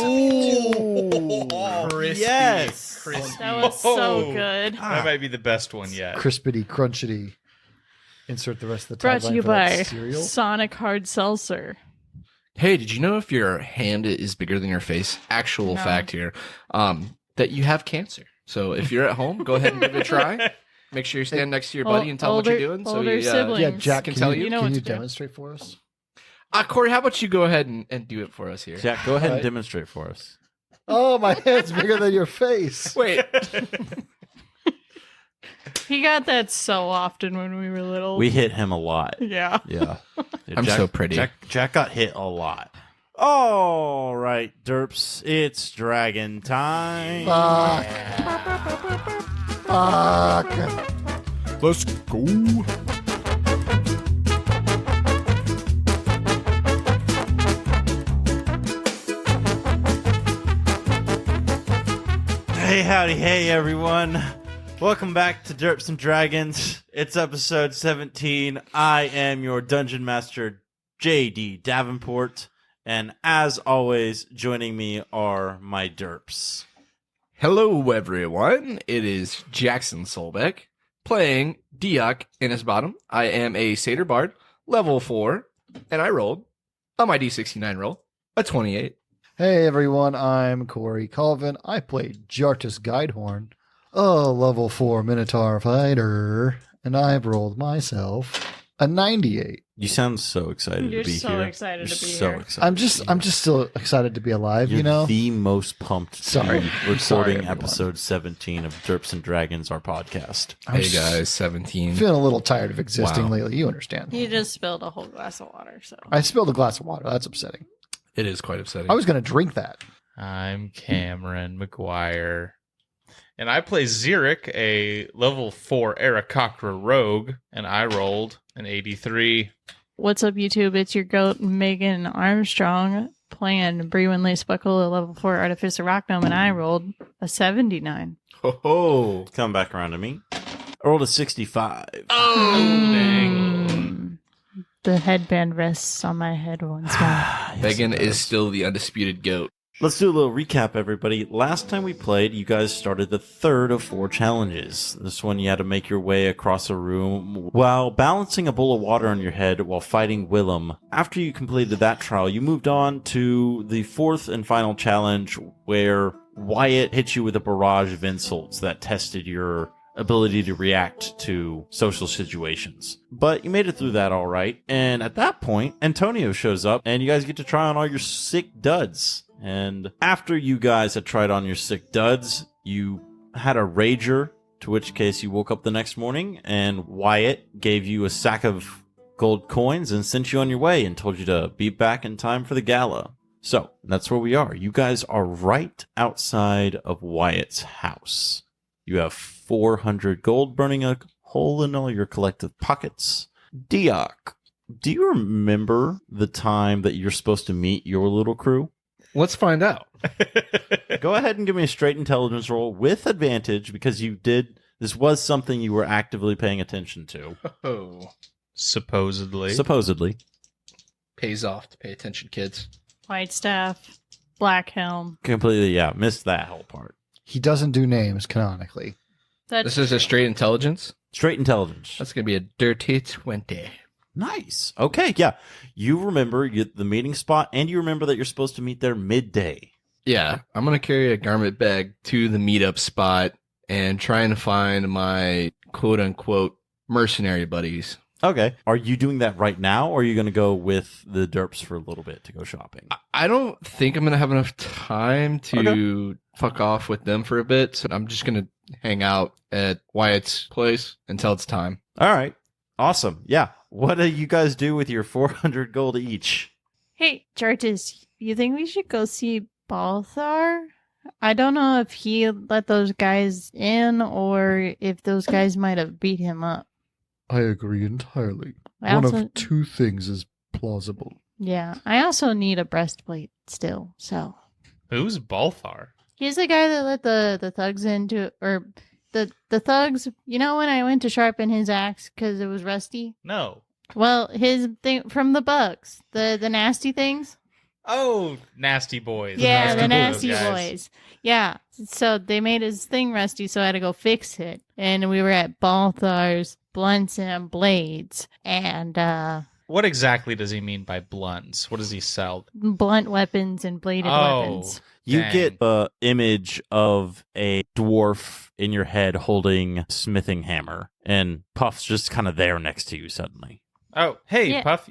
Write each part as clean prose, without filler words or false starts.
Ooh, crispy. yes. Crispy. That was so good. That might be the best one yet. Crispity, crunchity. Insert the rest of the Brought to tagline you for that by cereal. Sonic Hard Seltzer. Hey, did you know if your hand is bigger than your face, actual No. fact here, that you have cancer? So if you're at home, go ahead and give it a try. Make sure you stand next to your buddy and tell him what you're doing. So older he, siblings. Yeah, Jack, can can tell you, you know can what you to do. demonstrate for us? Corey, how about you go ahead and do it for us here? Jack, go ahead All and right. demonstrate for us. Oh, my hand's bigger than your face. Wait, He got that so often when we were little. We hit him a lot. Yeah. Yeah. I'm so pretty. Jack got hit a lot. All right, Derps, it's dragon time. Fuck. Fuck. Let's go. Hey, howdy, hey, everyone. Welcome back to Derps and Dragons. It's episode 17. I am your Dungeon Master, JD Davenport. And as always, joining me are my Derps. hello everyone. It is Jackson Solbeck playing Diok in his bottom. I am a Satyr Bard, level 4, and I rolled on my D69 roll a 28. Hey, everyone. I'm Corey Colvin. I play Jartus Guidehorn, a level 4 Minotaur fighter, and I've rolled myself a 98. You sound so excited You're to be so here. excited You're to be so here. excited. I'm just still excited to be alive, You're you know? the most pumped. to Sorry. be Sorry, recording everyone. episode 17 of Derps and Dragons, our podcast. I'm Hey just guys, 17. feeling a little tired of existing Wow. lately. You understand. He just spilled a whole glass of water, so. I spilled a glass of water. That's upsetting. It is quite upsetting. I was going to drink that. I'm Cameron McGuire. And I play Xeric, a level 4 Aarakocra rogue, and I rolled an 83. What's up, YouTube? It's your goat, Megan Armstrong, playing Brewin Lace Buckle, a level 4 Artificer Rock Gnome, and I rolled a 79. Ho ho. Come back around to me. I rolled a 65. Oh, dang. The headband rests on my head once more. Yes, Megan it is does. still the undisputed goat. Let's do a little recap, everybody. Last time we played, you guys started the third of 4 challenges. This one, you had to make your way across a room while balancing a bowl of water on your head while fighting Willem. After you completed that trial, you moved on to the 4th and final challenge where Wyatt hit you with a barrage of insults that tested your ability to react to social situations. But you made it through that all right. And at that point, Antonio shows up and you guys get to try on all your sick duds. And after you guys had tried on your sick duds, you had a rager, to which case you woke up the next morning and Wyatt gave you a sack of gold coins and sent you on your way and told you to be back in time for the gala. So that's where we are. You guys are right outside of Wyatt's house. You have 400 gold burning a hole in all your collective pockets. Diok, do you remember the time that you're supposed to meet your little crew? Let's find out. Go ahead and give me a straight intelligence roll with advantage because this was something you were actively paying attention to. Oh. Supposedly. Supposedly. Pays off to pay attention, kids. White staff, black helm. Completely, yeah, missed that whole part. He doesn't do names canonically. That's This is a straight intelligence. Straight intelligence. That's going to be a dirty 20. Nice. Okay, yeah. You remember the meeting spot, and you remember that you're supposed to meet there midday. Yeah, I'm going to carry a garment bag to the meetup spot and trying to find my quote-unquote mercenary buddies. Okay. Are you doing that right now, or are you going to go with the Derps for a little bit to go shopping? I don't think I'm going to have enough time to fuck off with them for a bit, so I'm just going to hang out at Wyatt's place until it's time. All right. Awesome. Yeah. What do you guys do with your 400 gold each? Hey, Jartis, you think we should go see Balthar? I don't know if he let those guys in or if those guys might have beat him up. I agree entirely. I One also- of two things is plausible. Yeah, I also need a breastplate still, so. Who's Balthar? He's the guy that let the thugs into, or the thugs, you know when I went to sharpen his axe because it was rusty? No. Well, his thing from the bugs, the nasty things. Oh, nasty boys. Yeah, the Nasty nasty guys. boys. Yeah. So they made his thing rusty, so I had to go fix it. And we were at Balthar's Blunts and Blades. And What exactly does he mean by blunts? What does he sell? blunt weapons and bladed weapons. You Dang. get the image of a dwarf in your head holding a smithing hammer, and Puff's just kind of there next to you suddenly. Oh, hey, Yeah. Puff,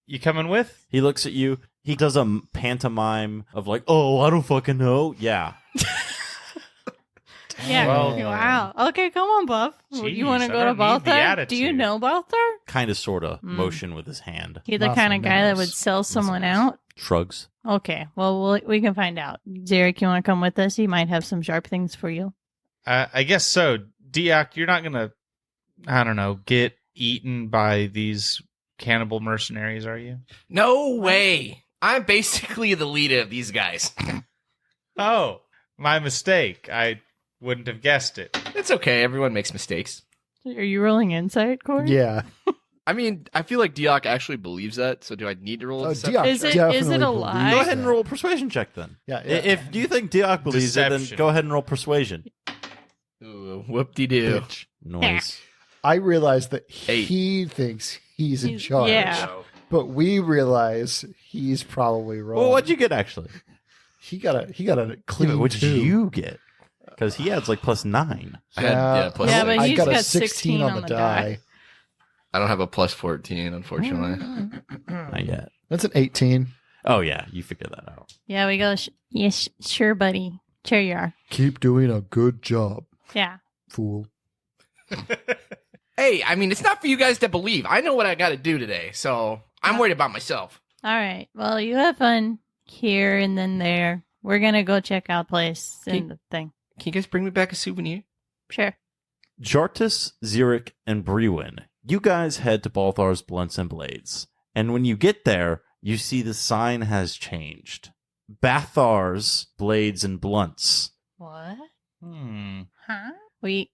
you coming with? He looks at you. He does a pantomime of like, oh, I don't fucking know. Yeah. Yeah. Well- Wow. Okay, come on, Buff. You want to Jeez, go I to don't need the Balthar? Do you attitude. know Balthar? Kind of, sort of, Mm. motion with his hand. He's the Not kind so of guy that nice. would sell Not so someone nice. out. Shrugs. Okay, well, we can find out. Zarek, you want to come with us? He might have some sharp things for you. I guess so. Diak, you're not going to, I don't know, get eaten by these cannibal mercenaries, are you? No way. I'm basically the leader of these guys. Oh, my mistake. I wouldn't have guessed it. It's okay. Everyone makes mistakes. Are you rolling insight, Corey? Yeah. I mean, I feel like Diok actually believes that, so do I need to roll a Oh, deception? Diok Is it definitely a lie? believes Go ahead and that. roll a persuasion check then. Yeah. If you think Diok believes it, then Deception. go ahead and roll persuasion. Ooh, whoop-de-doo. Bitch. Noise. I realize that 8. he thinks he's in He's- charge. yeah. But we realize he's probably wrong. Well, what'd you get actually? He got a clean What did 2. you get? Because he adds like +9. I had, yeah, plus Yeah, six. but I he's got a got 16 on the die. I don't have a plus 14, unfortunately. Not yet. That's an 18. Oh yeah, you figured that out. Yeah, we go. Yes, sure, buddy. Sure you are. Keep doing a good job, Yeah. fool. Hey, I mean, it's not for you guys to believe. I know what I got to do today, so I'm worried about myself. All right. Well, you have fun here and then there. We're going to go check out place and the thing. Can you guys bring me back a souvenir? Sure. Jartus, Xeric, and Brewin, you guys head to Balthar's Blunts and Blades. And when you get there, you see the sign has changed. Bathar's Blades and Blunts. What? Hmm. Huh? We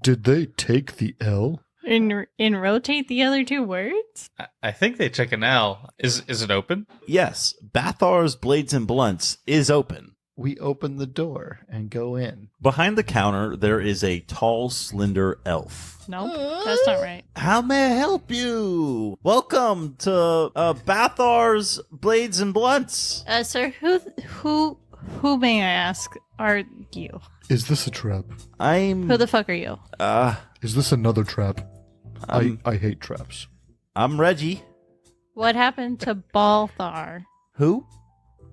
Did they take the L? in rotate the other two words? I think they took an L. Is it open? Yes, Bathar's Blades and Blunts is open. We open the door and go in. Behind the counter, there is a tall, slender elf. Nope. That's not right. How may I help you? Welcome to Bathar's Blades and Blunts. Sir, who may I ask are you? Is this a trap? I'm Who the fuck are you? Is this another trap? I'm, I hate traps. I'm Reggie. What happened to Balthar? Who?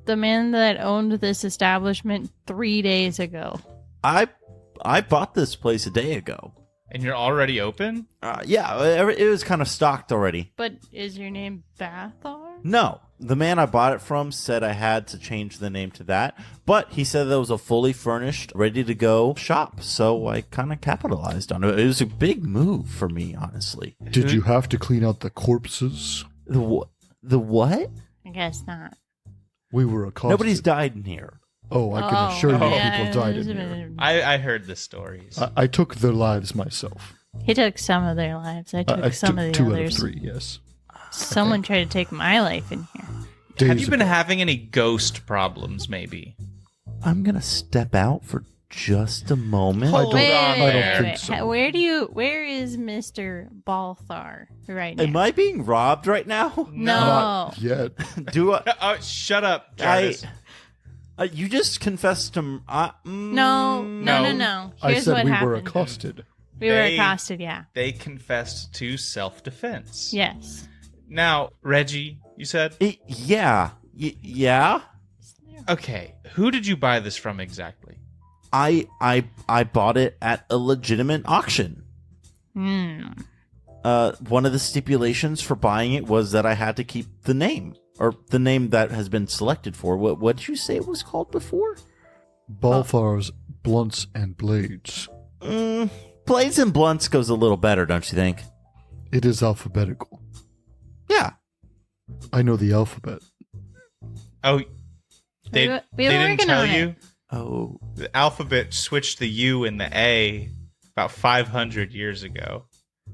The man that owned this establishment 3 days ago. I bought this place a day ago. And you're already open? Yeah, it was kind of stocked already. But is your name Bathar? No, the man I bought it from said I had to change the name to that, but he said that was a fully furnished, ready to go shop, so I kind of capitalized on it. It was a big move for me, honestly. Did you have to clean out the corpses? The what? I guess not. We were accosted. Nobody's died in here. Oh, I can assure you yeah, people died in here. I heard the stories. I took their lives myself. He took some of their lives. I took I some took of the 2 others. out of 3, yes. Someone tried to take my life in here. Have Days you been ago. having any ghost problems, maybe? I'm gonna step out for just a moment. I don't- Wait, I wait, don't wait, think wait. so. Where is Mr. Balthar right now? Am I being robbed right now? No. Not yet. Do I? Oh, shut up, Jarvis. You just confessed to. No. No. I Here's said what we happened. were accosted. We were They- accosted, yeah. They confessed to self-defense. Yes. Now, Reggie, you said? Yeah. Yeah. Okay, who did you buy this from exactly? I bought it at a legitimate auction. Hmm. One of the stipulations for buying it was that I had to keep the name, or the name that has been selected for. What did you say it was called before? Balthar's Blunts and Blades. Blades and Blunts goes a little better, don't you think? It is alphabetical. Yeah. I know the alphabet. Oh, they, We were they didn't working tell on it. you? Oh. The alphabet switched the U and the A about 500 years ago.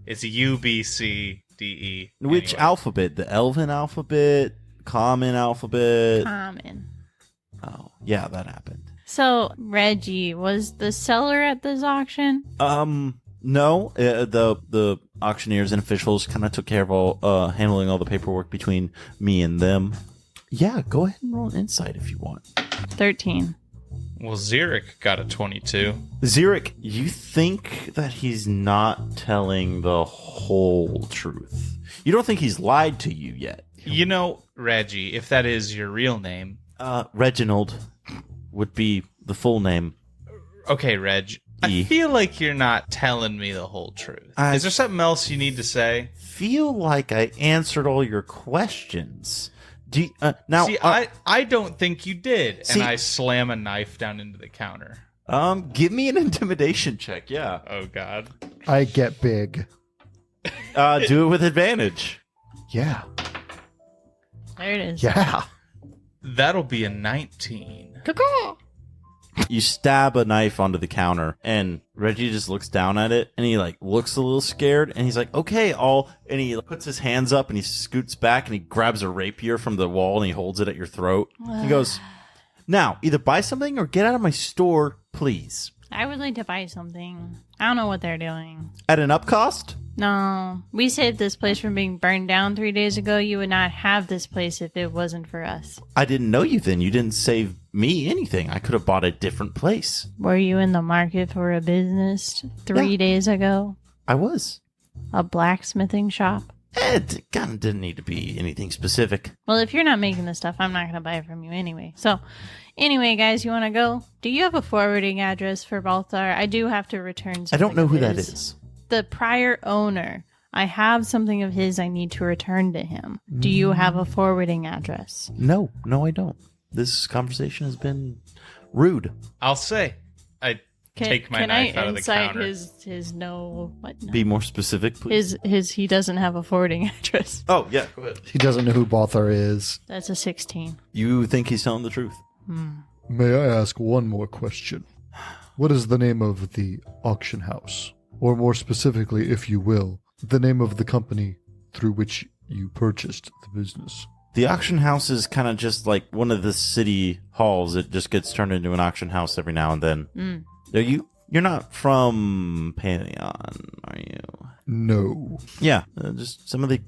It's U, B, C, D, E. Which anyway. alphabet? The Elven alphabet? common alphabet. Common. Oh, yeah, that happened. So, Reggie, was the seller at this auction? No. The auctioneers and officials kind of took care of all handling all the paperwork between me and them. Yeah, go ahead and roll an insight if you want. 13. Well, Xeric got a 22. Xeric, you think that he's not telling the whole truth. You don't think he's lied to you yet. You know, Reggie, if that is your real name. Reginald would be the full name. Okay, Reg. I feel like you're not telling me the whole truth. Is there something else you need to say? Feel like I answered all your questions. Do you, now? See, I don't think you did. See, and I slam a knife down into the counter. Give me an intimidation check. Yeah. Oh God. I get big. Do it with advantage. Yeah. There it is. Yeah. That'll be a 19. Caw-caw. You stab a knife onto the counter, and Reggie just looks down at it, and he like looks a little scared, and he's like, "Okay, and he puts his hands up, and he scoots back, and he grabs a rapier from the wall, and he holds it at your throat. He goes, "Now, either buy something or get out of my store, please." I would like to buy something. I don't know what they're doing. At an up cost? No. We saved this place from being burned down 3 days ago. You would not have this place if it wasn't for us. I didn't know you then. You didn't save me anything. I could have bought a different place. Were you in the market for a business 3 days ago? I was. A blacksmithing shop? It kind of didn't need to be anything specific. Well, if you're not making this stuff, I'm not going to buy it from you anyway. So, anyway, guys, you want to go? Do you have a forwarding address for Balthar? I do have to return something. I don't know of who that his. is. The prior owner. I have something of his I need to return to him. Do you have a forwarding address? No, I don't. This conversation has been rude. I'll say. I take my knife out of the counter. Can I insight his no... What? No. Be more specific, please. He doesn't have a forwarding address. Oh, yeah, go ahead. He doesn't know who Balthar is. That's a 16. You think he's telling the truth? May I ask one more question? What is the name of the auction house? Or more specifically, if you will, the name of the company through which you purchased the business? The auction house is kind of just like one of the city halls. It just gets turned into an auction house every now and then. You're not from Pantheon, are you? No. Yeah, just some of the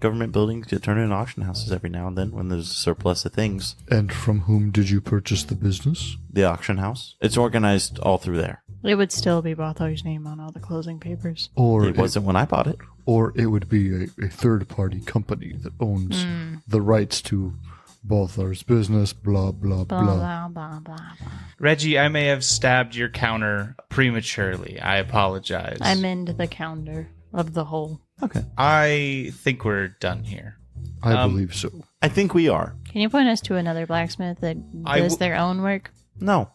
government buildings get turned into auction houses every now and then when there's a surplus of things. And from whom did you purchase the business? The auction house. It's organized all through there. It would still be Balthar's name on all the closing papers. Or It wasn't when I bought it. Or it would be a third-party company that owns the rights to Balthar's business, blah, blah, Blah, blah. blah, blah, blah, blah. Reggie, I may have stabbed your counter prematurely. I apologize. I mend the counter of the hole. Okay. I think we're done here. I believe so. I think we are. Can you point us to another blacksmith that does their own work? No.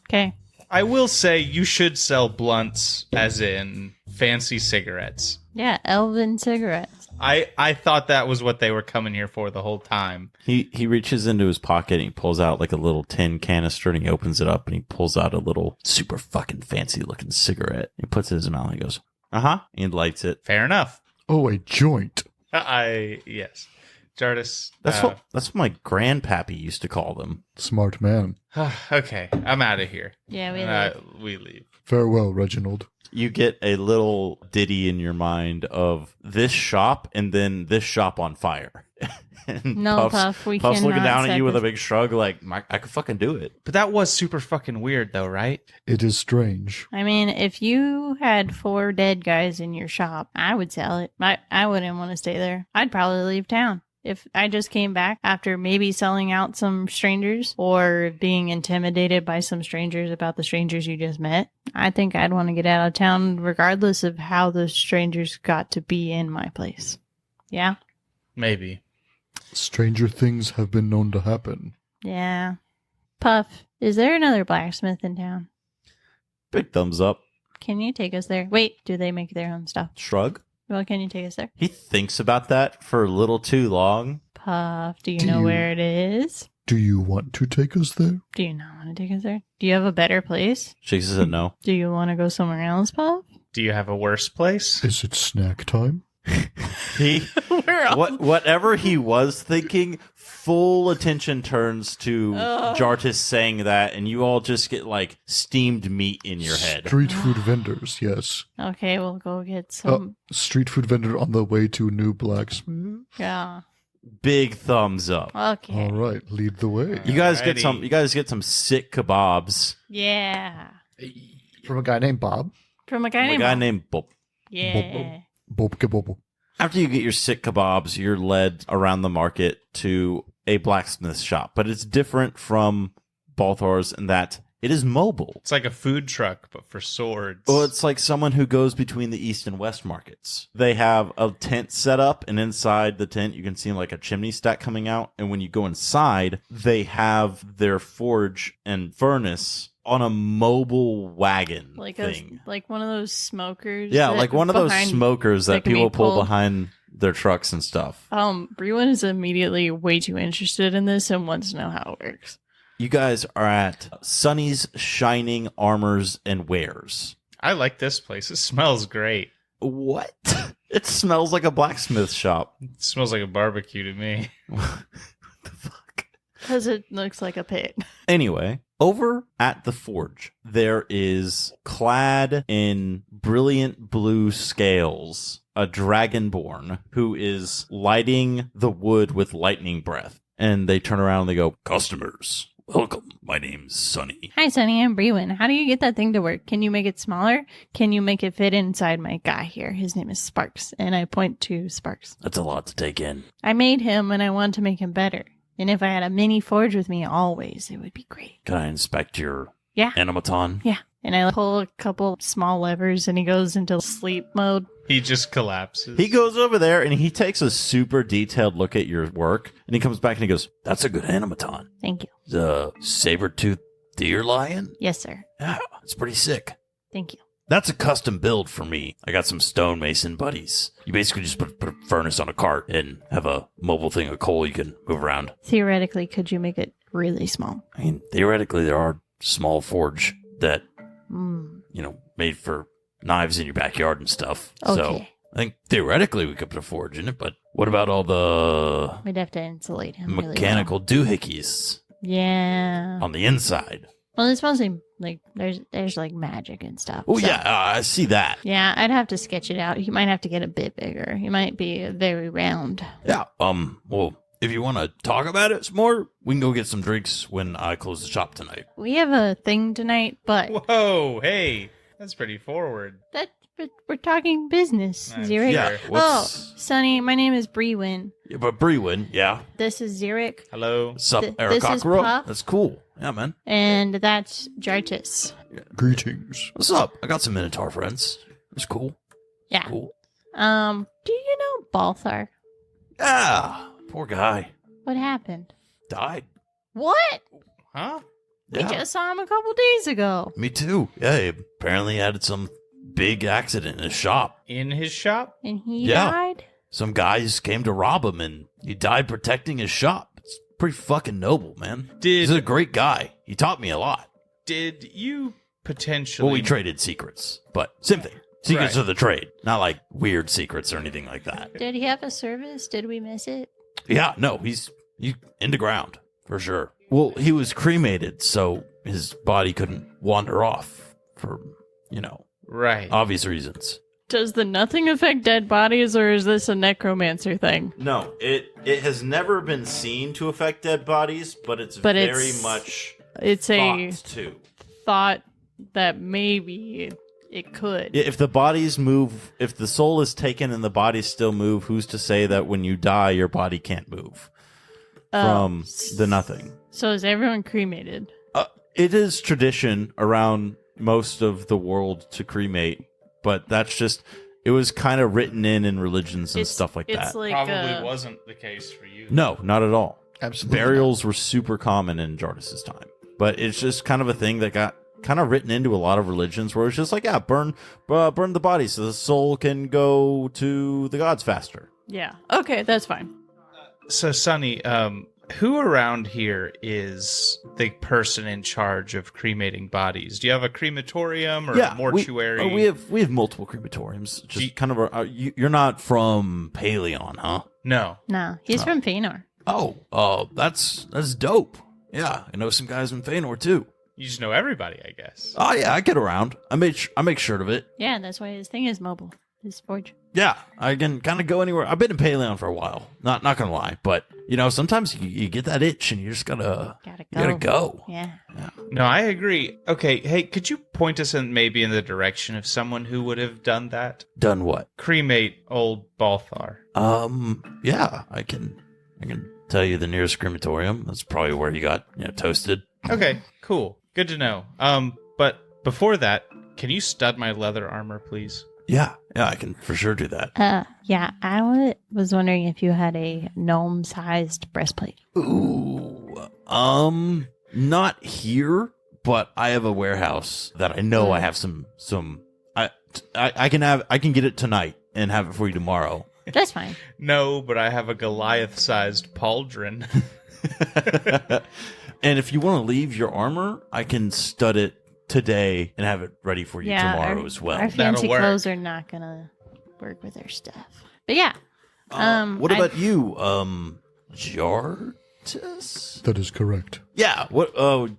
Okay. I will say you should sell blunts, as in fancy cigarettes. Yeah, elven cigarettes. I thought that was what they were coming here for the whole time. He reaches into his pocket and he pulls out like a little tin canister and he opens it up and he pulls out a little super fucking fancy looking cigarette. He puts it in his mouth and he goes, and lights it. Fair enough. Oh, a joint. Yes. Jardis. That's what my grandpappy used to call them. Smart man. Okay, I'm out of here. Yeah, We leave. Farewell, Reginald. You get a little ditty in your mind of this shop and then this shop on fire. And No, Puff, we Puff's looking cannot down at you with a separate- big shrug like, I could fucking do it. But that was super fucking weird, though, right? It is strange. I mean, if you had 4 dead guys in your shop, I would sell it. I wouldn't want to stay there. I'd probably leave town. If I just came back after maybe selling out some strangers or being intimidated by some strangers about the strangers you just met, I think I'd want to get out of town regardless of how those strangers got to be in my place. Yeah? Maybe. Stranger things have been known to happen. Yeah. Puff, is there another blacksmith in town? Big thumbs up. Can you take us there? Wait, do they make their own stuff? Shrug. Well, can you take us there? He thinks about that for a little too long. Puff, do you Do know you- where it is? Do you want to take us there? Do you not want to take us there? Do you have a better place? Shakes his head no. Do you want to go somewhere else, Puff? Do you have a worse place? Is it snack time? He We're all- whatever he was thinking, full attention turns to Jartis saying that, and you all just get like steamed meat in your head. Street food vendors, yes. Okay, we'll go get some. Street food vendor on the way to New Blacksmith. Yeah. Big thumbs up. Okay. All right, lead the way. You guys get Alrighty. some. You guys get some sick kebabs. Yeah. From a guy named Bob. From a guy A named. guy named Bob. Yeah. Bob Kebobble. After you get your sick kebabs, you're led around the market to a blacksmith shop, but it's different from Balthar's in that it is mobile. It's like a food truck, but for swords. Well, it's like someone who goes between the east and west markets. They have a tent set up, and inside the tent, you can see like a chimney stack coming out. And when you go inside, they have their forge and furnace on a mobile wagon Like thing. like one of those smokers. Yeah, that like one of those behind- smokers that that can be people pull pulled. behind their trucks and stuff. Brewen is immediately way too interested in this and wants to know how it works. You guys are at Sonny's Shining Armors and Wares. I like this place. It smells great. What? It smells like a blacksmith shop. It smells like a barbecue to me. What the fuck? Because it looks like a pit. Anyway, over at the forge, there is, clad in brilliant blue scales, a dragonborn who is lighting the wood with lightning breath. And they turn around and they go, "Customers, welcome. My name's Sonny." Hi, Sonny. I'm Brewen. How do you get that thing to work? Can you make it smaller? Can you make it fit inside my guy here? His name is Sparks. And I point to Sparks. That's a lot to take in. I made him and I want to make him better. And if I had a mini forge with me always, it would be great. Can I inspect your Yeah. animaton? Yeah. And I pull a couple small levers and he goes into sleep mode. He just collapses. He goes over there and he takes a super detailed look at your work, and he comes back and he goes, "That's a good animaton. Thank you. The saber-toothed deer lion? Yes, sir. Yeah, it's pretty sick. Thank you. That's a custom build for me. I got some stonemason buddies. You basically just put a furnace on a cart and have a mobile thing of coal you can move around. Theoretically, could you make it really small? I mean, theoretically, there are small forge that, Mm. made for knives in your backyard and stuff. So Okay. I think theoretically we could put a forge in it, but what about all the We'd have to insulate him really mechanical doohickeys well. Yeah. on the inside? Well, it's mostly like there's like magic and stuff. Oh, so- yeah, I see that. Yeah, I'd have to sketch it out. He might have to get a bit bigger. He might be very round. Yeah. Well, if you want to talk about it some more, we can go get some drinks when I close the shop tonight. We have a thing tonight, but Whoa, hey. That's pretty forward. but we're talking business, I'm Zurich. sure. Oh, Sonny, my name is Brewen. Yeah, but Brewen, yeah. This is Zurich, Hello. Sup, This is Arakakuro? Puff. That's cool. Yeah, man. and that's Jartis. Greetings. What's up? I got some Minotaur friends. It's cool. Yeah. Cool. Do you know Balthar? Yeah. Poor guy. What happened? Died. What? Huh? We Yeah. just saw him a couple days ago. Me too. Yeah, he apparently had some big accident in his shop. In his shop? And he Yeah. died? Some guys came to rob him, and he died protecting his shop. It's pretty fucking noble, man. He's a great guy. He taught me a lot. Did you potentially... Well, we traded secrets, but same thing. Secrets Right. of the trade, not like weird secrets or anything like that. Did he have a service? Did we miss it? Yeah, no, he's in the ground for sure. Well, he was cremated, so his body couldn't wander off for, Right. obvious reasons. Does the nothing affect dead bodies, or is this a necromancer thing? No, it has never been seen to affect dead bodies, but it's But very it's- much It's a thought to. thought that maybe it could. If the bodies move, if the soul is taken and the bodies still move, who's to say that when you die, your body can't move from the nothing? So is everyone cremated? It is tradition around most of the world to cremate, but that's just, it was kind of written in religions and stuff like it's that. like Probably wasn't the case for you. No, not at all. Absolutely. Burials were super common in Jartis's time, but it's just kind of a thing that got kind of written into a lot of religions where it's just like, yeah, burn the body so the soul can go to the gods faster. Yeah. Okay, that's fine. So, Sonny, who around here is the person in charge of cremating bodies? Do you have a crematorium or Yeah, a mortuary? We have multiple crematoriums. Just kind of. You're not from Paleon, huh? No. No, he's from Fëanor. Oh, that's dope. Yeah, I know some guys in Feanor too. You just know everybody, I guess. Oh yeah, I get around. I make sure of it. Yeah, that's why his thing is mobile. His forge. Yeah, I can kind of go anywhere. I've been in Paleon for a while. Not gonna lie, but sometimes you get that itch and you just gotta go. Yeah. No, I agree. Okay, hey, could you point us in the direction of someone who would have done that? Done what? Cremate old Balthar. Yeah, I can tell you the nearest crematorium. That's probably where he got toasted. Okay, cool. Good to know. But before that, can you stud my leather armor, please? Yeah, I can for sure do that. Yeah, I was wondering if you had a gnome-sized breastplate. Ooh, not here, but I have a warehouse that I know I have some. I can get it tonight and have it for you tomorrow. That's fine. No, but I have a Goliath-sized pauldron. And if you want to leave your armor, I can stud it today and have it ready for you tomorrow as well. Our fancy clothes are not gonna work with our stuff. But yeah. What about you, Jartus? That is correct. Yeah. What? You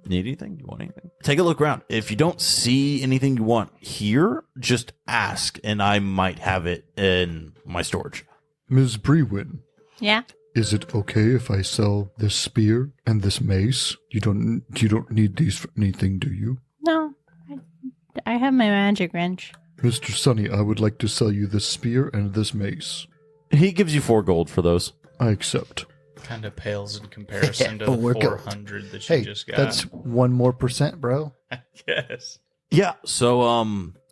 need anything? You want anything? Take a look around. If you don't see anything you want here, just ask, and I might have it in my storage. Ms. Brewin, Yeah. is it okay if I sell this spear and this mace? You don't need these for anything, do you? No. I have my magic wrench. Mr. Sunny, I would like to sell you this spear and this mace. He gives you 4 gold for those. I accept. Kind of pales in comparison to But the we're gold. 400 that you Hey, just got. that's 1% more, bro. Yes. Yeah. So,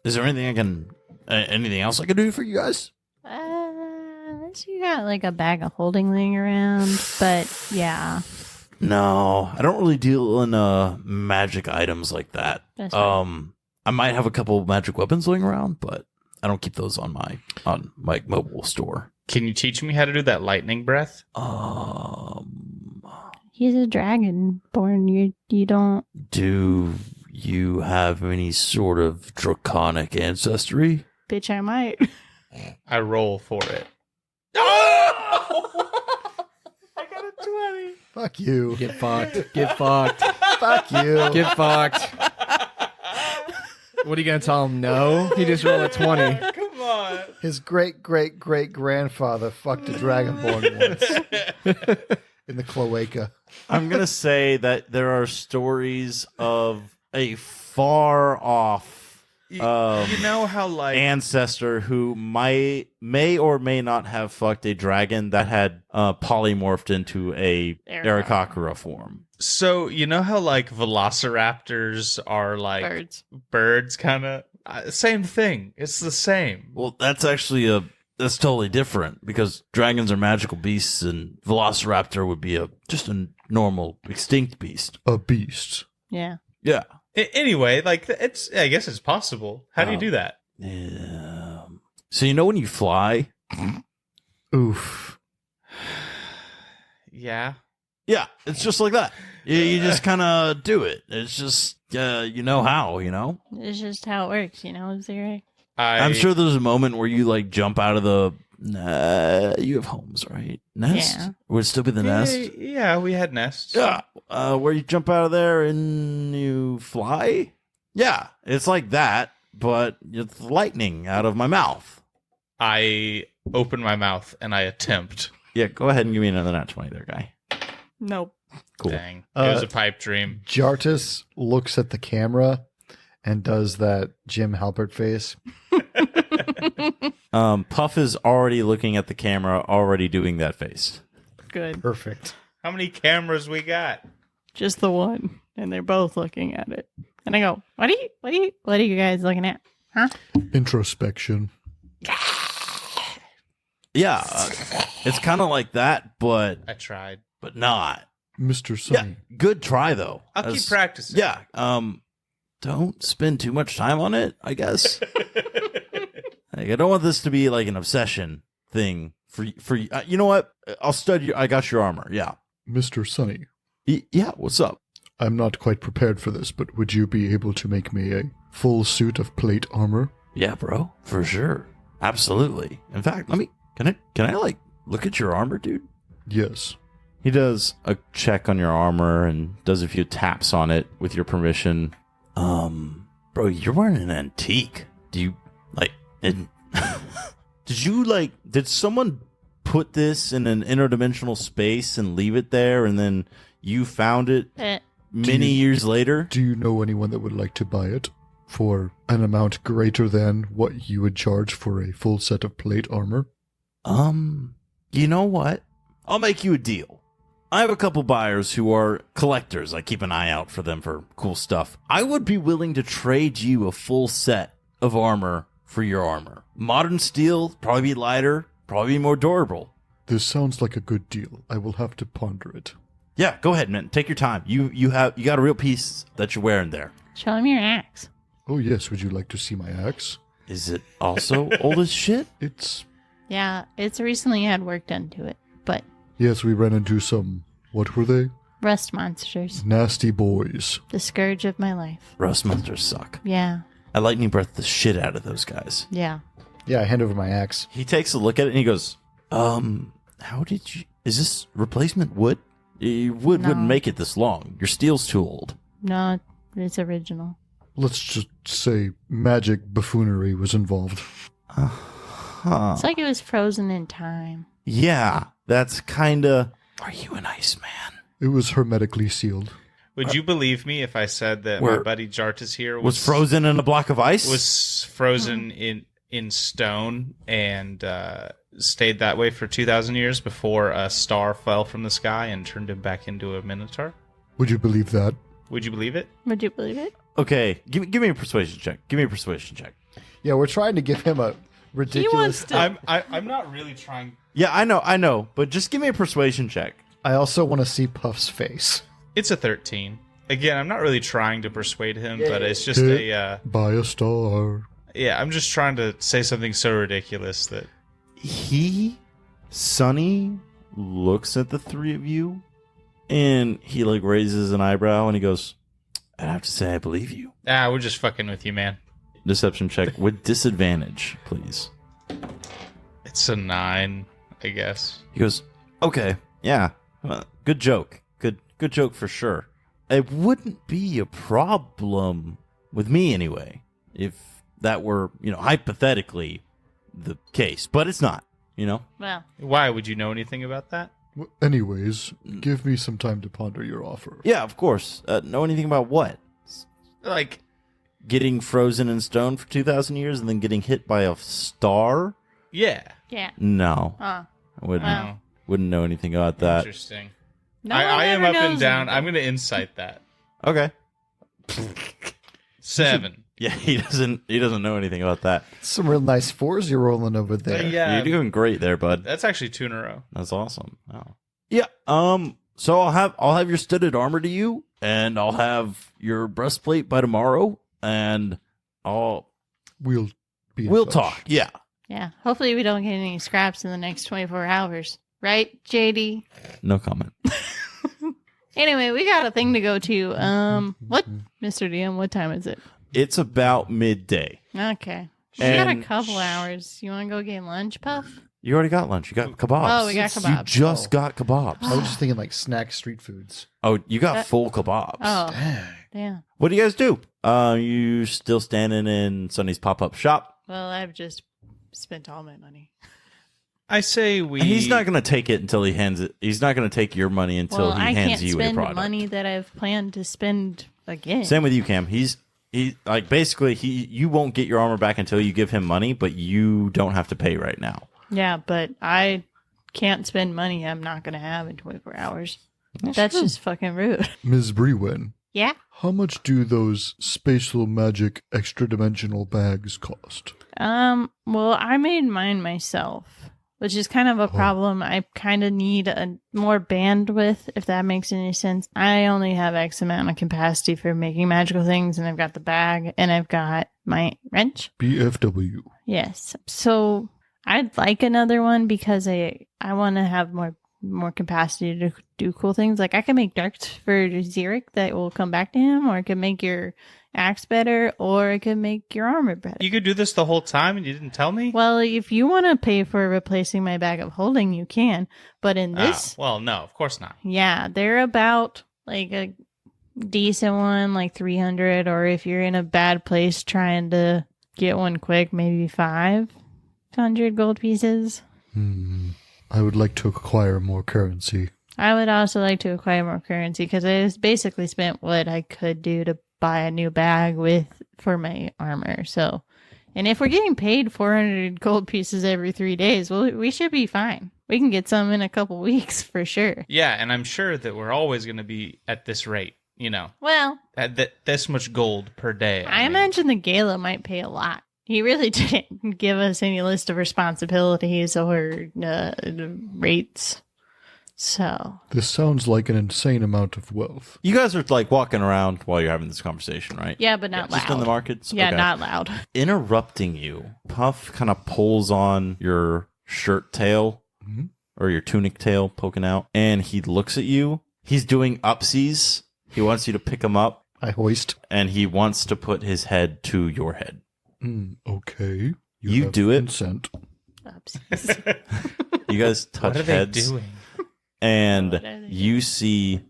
is there anything anything else I can do for you guys? Unless you got like a bag of holding laying around, but yeah. No, I don't really deal in magic items like that. That's fine. I might have a couple of magic weapons laying around, but I don't keep those on my mobile store. Can you teach me how to do that lightning breath? He's a dragonborn. You don't. Do you have any sort of draconic ancestry? Bitch, I might. I roll for it. I got a 20. Fuck you. Get fucked. Get fucked. Fuck you. Get fucked. What are you going to tell him? No? He just rolled a 20. Come on. His great-great-great-grandfather fucked a dragonborn once in the cloaca. I'm going to say that there are stories of a far off You know how like ancestor who may or may not have fucked a dragon that had polymorphed into a Aarakocra form. So you know how like velociraptors are like birds kind of same thing. It's the same. Well, that's actually that's totally different because dragons are magical beasts and velociraptor would be just a normal extinct beast. A beast. Yeah. Yeah. Anyway, like I guess it's possible. How do you do that? So when you fly? Oof. Yeah. Yeah, it's just like that. You just kind of do it. It's just you know how, It's just how it works, Zero. I'm sure there's a moment where you like jump out of the. You have homes, right? Nest? Yeah. Would it still be the nest? Yeah, we had nests. Yeah. Where you jump out of there and you fly? Yeah, it's like that, but it's lightning out of my mouth. I open my mouth and I attempt. Yeah, go ahead and give me another nat 20 there, guy. Nope. Cool. Dang. It was a pipe dream. Jartus looks at the camera and does that Jim Halpert face. Puff is already looking at the camera, already doing that face. Good. Perfect. How many cameras we got? Just the one, and they're both looking at it. And I go, what are you guys looking at? Huh? Introspection. Yeah, it's kind of like that, but I tried. not. Mr. Sunny. Yeah, good try though. I'll keep practicing. Yeah. Don't spend too much time on it, I guess. Like, I don't want this to be like an obsession thing for you know what? I'll stud you. I got your armor. Yeah. Mr. Sunny, Yeah, what's up? I'm not quite prepared for this, but would you be able to make me a full suit of plate armor? Yeah, bro, for sure. Absolutely. In fact, can I like look at your armor, dude? Yes. He does a check on your armor and does a few taps on it with your permission. Bro, you're wearing an antique. Do you like did someone put this in an interdimensional space and leave it there and then you found it many years later? Do you know anyone that would like to buy it for an amount greater than what you would charge for a full set of plate armor? You know what? I'll make you a deal. I have a couple buyers who are collectors. I keep an eye out for them for cool stuff. I would be willing to trade you a full set of armor for your armor. Modern steel, probably be lighter, probably be more durable. This sounds like a good deal. I will have to ponder it. Yeah, go ahead, man. Take your time. You got a real piece that you're wearing there. Show him your axe. Oh yes, would you like to see my axe? Is it also old as shit? Yeah, it's recently had work done to it, but Yes, we ran into some, what were they? rust monsters. Nasty boys. The scourge of my life. Rust monsters suck. Yeah, I lightning breath the shit out of those guys. yeah. Yeah, I hand over my axe. He takes a look at it and he goes, how did you... Is this replacement wood? Wood No. wouldn't make it this long. Your steel's too old. No, it's original. Let's just say magic buffoonery was involved. Huh. It's like it was frozen in time. Yeah, that's kinda... Are you an Iceman? It was hermetically sealed. Would you believe me if I said that Where- my buddy Jartis here Was frozen in a block of ice? was frozen in stone and stayed that way for 2,000 years before a star fell from the sky and turned him back into a minotaur? Would you believe that? Would you believe it? Would you believe it? Okay, give me a persuasion check. Give me a persuasion check. Yeah, we're trying to give him a ridiculous... He wants to. I'm not really trying. Yeah, I know, but just give me a persuasion check. I also want to see Puff's face. It's a 13. Again, I'm not really trying to persuade him, but it's just Hit by a star. yeah, I'm just trying to say something so ridiculous that Sonny looks at the three of you and he like raises an eyebrow and he goes, I have to say I believe you. we're just fucking with you, man. Deception check with disadvantage, please. It's a 9, I guess. He goes, okay, yeah, good joke. Good joke for sure. It wouldn't be a problem with me anyway, if that were, hypothetically the case. But it's not, Well, Why would you know anything about that? Anyways, give me some time to ponder your offer. Yeah, of course. Know anything about what? Like, Getting frozen in stone for 2,000 years and then getting hit by a star? yeah. yeah. No, Oh, I wouldn't. Wow. Wouldn't know anything about that. Interesting. no I one am ever up and knows down. anything. I'm going to insight that. Okay. 7. Yeah, he doesn't know anything about that. Some real nice fours you're rolling over there. Yeah. You're doing great there, bud. That's actually 2 in a row. That's awesome. Oh. Yeah. So I'll have your studded armor to you, and I'll have your breastplate by tomorrow, and We'll be in we'll touch. talk. Yeah. Yeah. Hopefully we don't get any scraps in the next 24 hours. Right, JD? No comment. Anyway, we got a thing to go to. What, Mr. DM, what time is it? It's about midday. Okay. We got a And- couple hours. You want to go get lunch, Puff? You already got lunch. You got kebabs. Oh, we got You kebabs. just got kebabs. I was just thinking like snack street foods. Oh, you got That- full kebabs. Oh, Dang. damn. What do you guys do? You still standing in Sonny's pop-up shop? Well, I've just spent all my money. I say we. He's not going to take it until he hands it. He's not going to take your money until Well, he I hands can't you a spend product. money that I've planned to spend again. Same with you, Cam. He like basically you won't get your armor back until you give him money, but you don't have to pay right now. Yeah, but I can't spend money I'm not going to have in 24 hours. That's just fucking rude. Ms. Brewen, Yeah? how much do those spatial magic extra dimensional bags cost? Well, I made mine myself, which is kind of a problem. I kind of need a more bandwidth, if that makes any sense. I only have X amount of capacity for making magical things, and I've got the bag, and I've got my wrench. BFW. Yes. So I'd like another one because I want to have more more capacity to do cool things. Like I can make darts for Xeric that will come back to him, or I could make your axe better, or I could make your armor better. You could do this the whole time and you didn't tell me? Well, if you want to pay for replacing my bag of holding, you can. But in this, well, no, of course not. yeah, they're about like a decent one, like 300, or if you're in a bad place trying to get one quick, maybe 500 gold pieces. I would like to acquire more currency. I would also like to acquire more currency because I basically spent what I could do to buy a new bag for my armor. So, and if we're getting paid 400 gold pieces every 3 days, well, we should be fine. We can get some in a couple weeks for sure. Yeah, and I'm sure that we're always going to be at this rate, Well, at this much gold per day. I imagine the gala might pay a lot. He really didn't give us any list of responsibilities or rates. So This sounds like an insane amount of wealth. You guys are like walking around while you're having this conversation, right? yeah, but not Just loud. in the markets? Yeah, Okay. not loud. Interrupting you, Puff kind of pulls on your shirt tail or your tunic tail poking out, and he looks at you. He's doing upsies. He wants you to pick him up, I hoist. and he wants to put his head to your head. Okay. You have do it. Consent. Oopsies. You guys touch What are they heads, doing? and What are they you see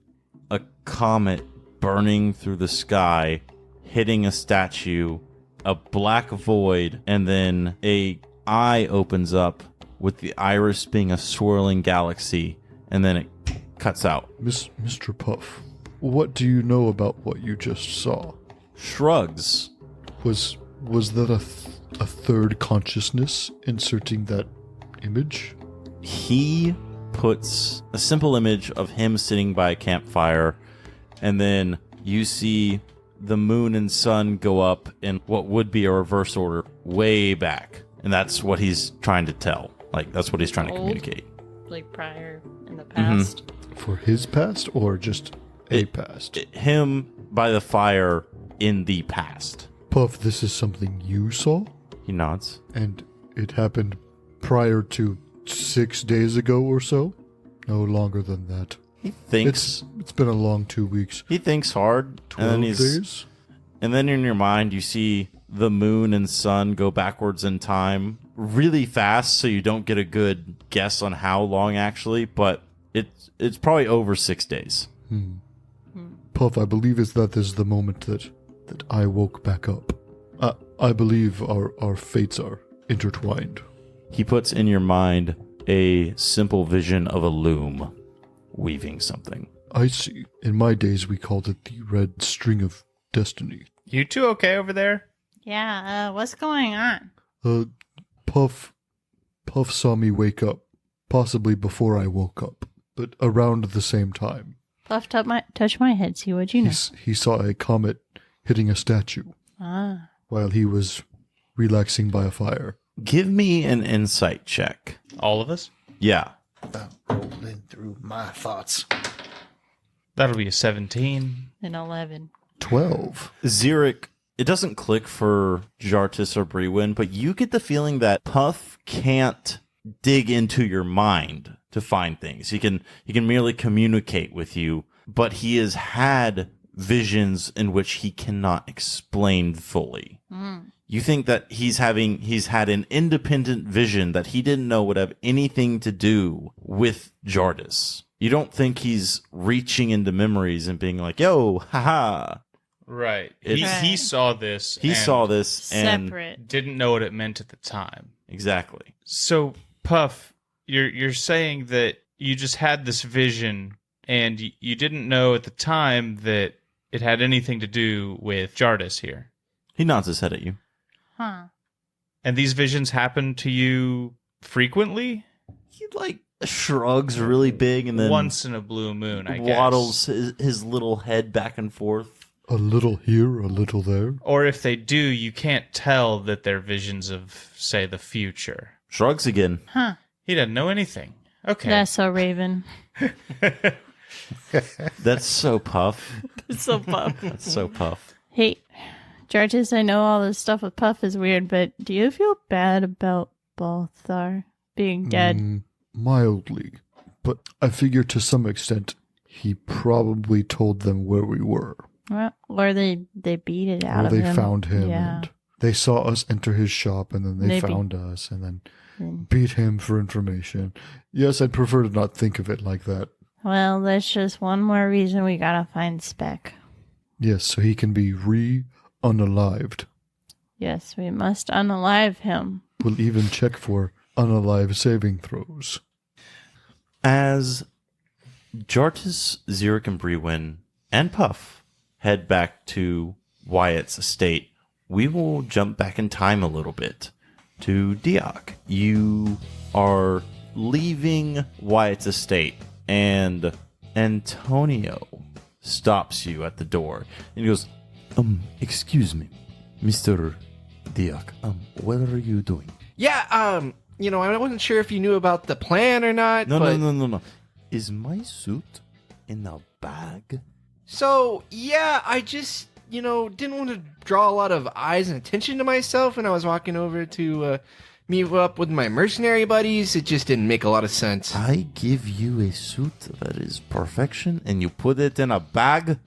a comet burning through the sky, hitting a statue, a black void, and then a eye opens up with the iris being a swirling galaxy, and then it cuts out. Mr. Puff, what do you know about what you just saw? Shrugs. Was that a third consciousness inserting that image? He puts a simple image of him sitting by a campfire, and then you see the moon and sun go up in what would be a reverse order way back. And that's what he's trying to tell. Like, that's what he's trying to Old? communicate. Like prior in the past. For his past or just a past? Him by the fire in the past. Puff, this is something you saw? He nods. And it happened prior to 6 days ago or so? No longer than that. He thinks. It's been a long 2 weeks. He thinks hard. 12 days? And then in your mind, you see the moon and sun go backwards in time really fast, so you don't get a good guess on how long actually, but it's probably over 6 days. Puff, I believe that is the moment that I woke back up. I believe our fates are intertwined. He puts in your mind a simple vision of a loom weaving something. I see. In my days, we called it the red string of destiny. You two okay over there? Yeah, what's going on? Puff saw me wake up, possibly before I woke up, but around the same time. Puff, touch my head, see what you know. He saw a comet hitting a statue Ah. while he was relaxing by a fire. Give me an insight check. All of us? Yeah. Rolling through my thoughts. That'll be a 17. An 11. 12. Xeric, it doesn't click for Jartis or Brewin, but you get the feeling that Puff can't dig into your mind to find things. He can merely communicate with you, but he has had visions in which he cannot explain fully. You think that he's had an independent vision that he didn't know would have anything to do with Jartis. You don't think he's reaching into memories and being like, yo, haha. Right. It's- He saw this. He and saw this and Separate. didn't know what it meant at the time. exactly. So, Puff, you're saying that you just had this vision and you didn't know at the time that it had anything to do with Jartis here. He nods his head at you. Huh. And these visions happen to you frequently? He like shrugs really big and then Once in a blue moon, I guess. waddles his little head back and forth. A little here, a little there. Or if they do, you can't tell that they're visions of, say, the future. Shrugs again. Huh. He doesn't know anything. Okay. That's so Raven. That's so Puff. It's so Puff. That's so Puff. Hey, Jartis, I know all this stuff with Puff is weird, but do you feel bad about Balthar being dead? Mildly. But I figure to some extent he probably told them where we were. Well, or they beat it out Or of they him. found him Yeah. and they saw us enter his shop and then they Maybe. found us and then Mm. beat him for information. Yes, I'd prefer to not think of it like that. Well, that's just one more reason we gotta find Speck. Yes, so he can be unalived. Yes, we must unalive him. We'll even check for unalive saving throws. As Jartis, Xeric, and Brewin, and Puff head back to Wyatt's estate, we will jump back in time a little bit to Diok. You are leaving Wyatt's estate, and Antonio stops you at the door. And he goes, excuse me, Mr. Diok, what are you doing? Yeah, I wasn't sure if you knew about the plan or not. No. Is my suit in a bag? So, yeah, I just, didn't want to draw a lot of eyes and attention to myself when I was walking over to meet up with my mercenary buddies. It just didn't make a lot of sense. I give you a suit that is perfection and you put it in a bag?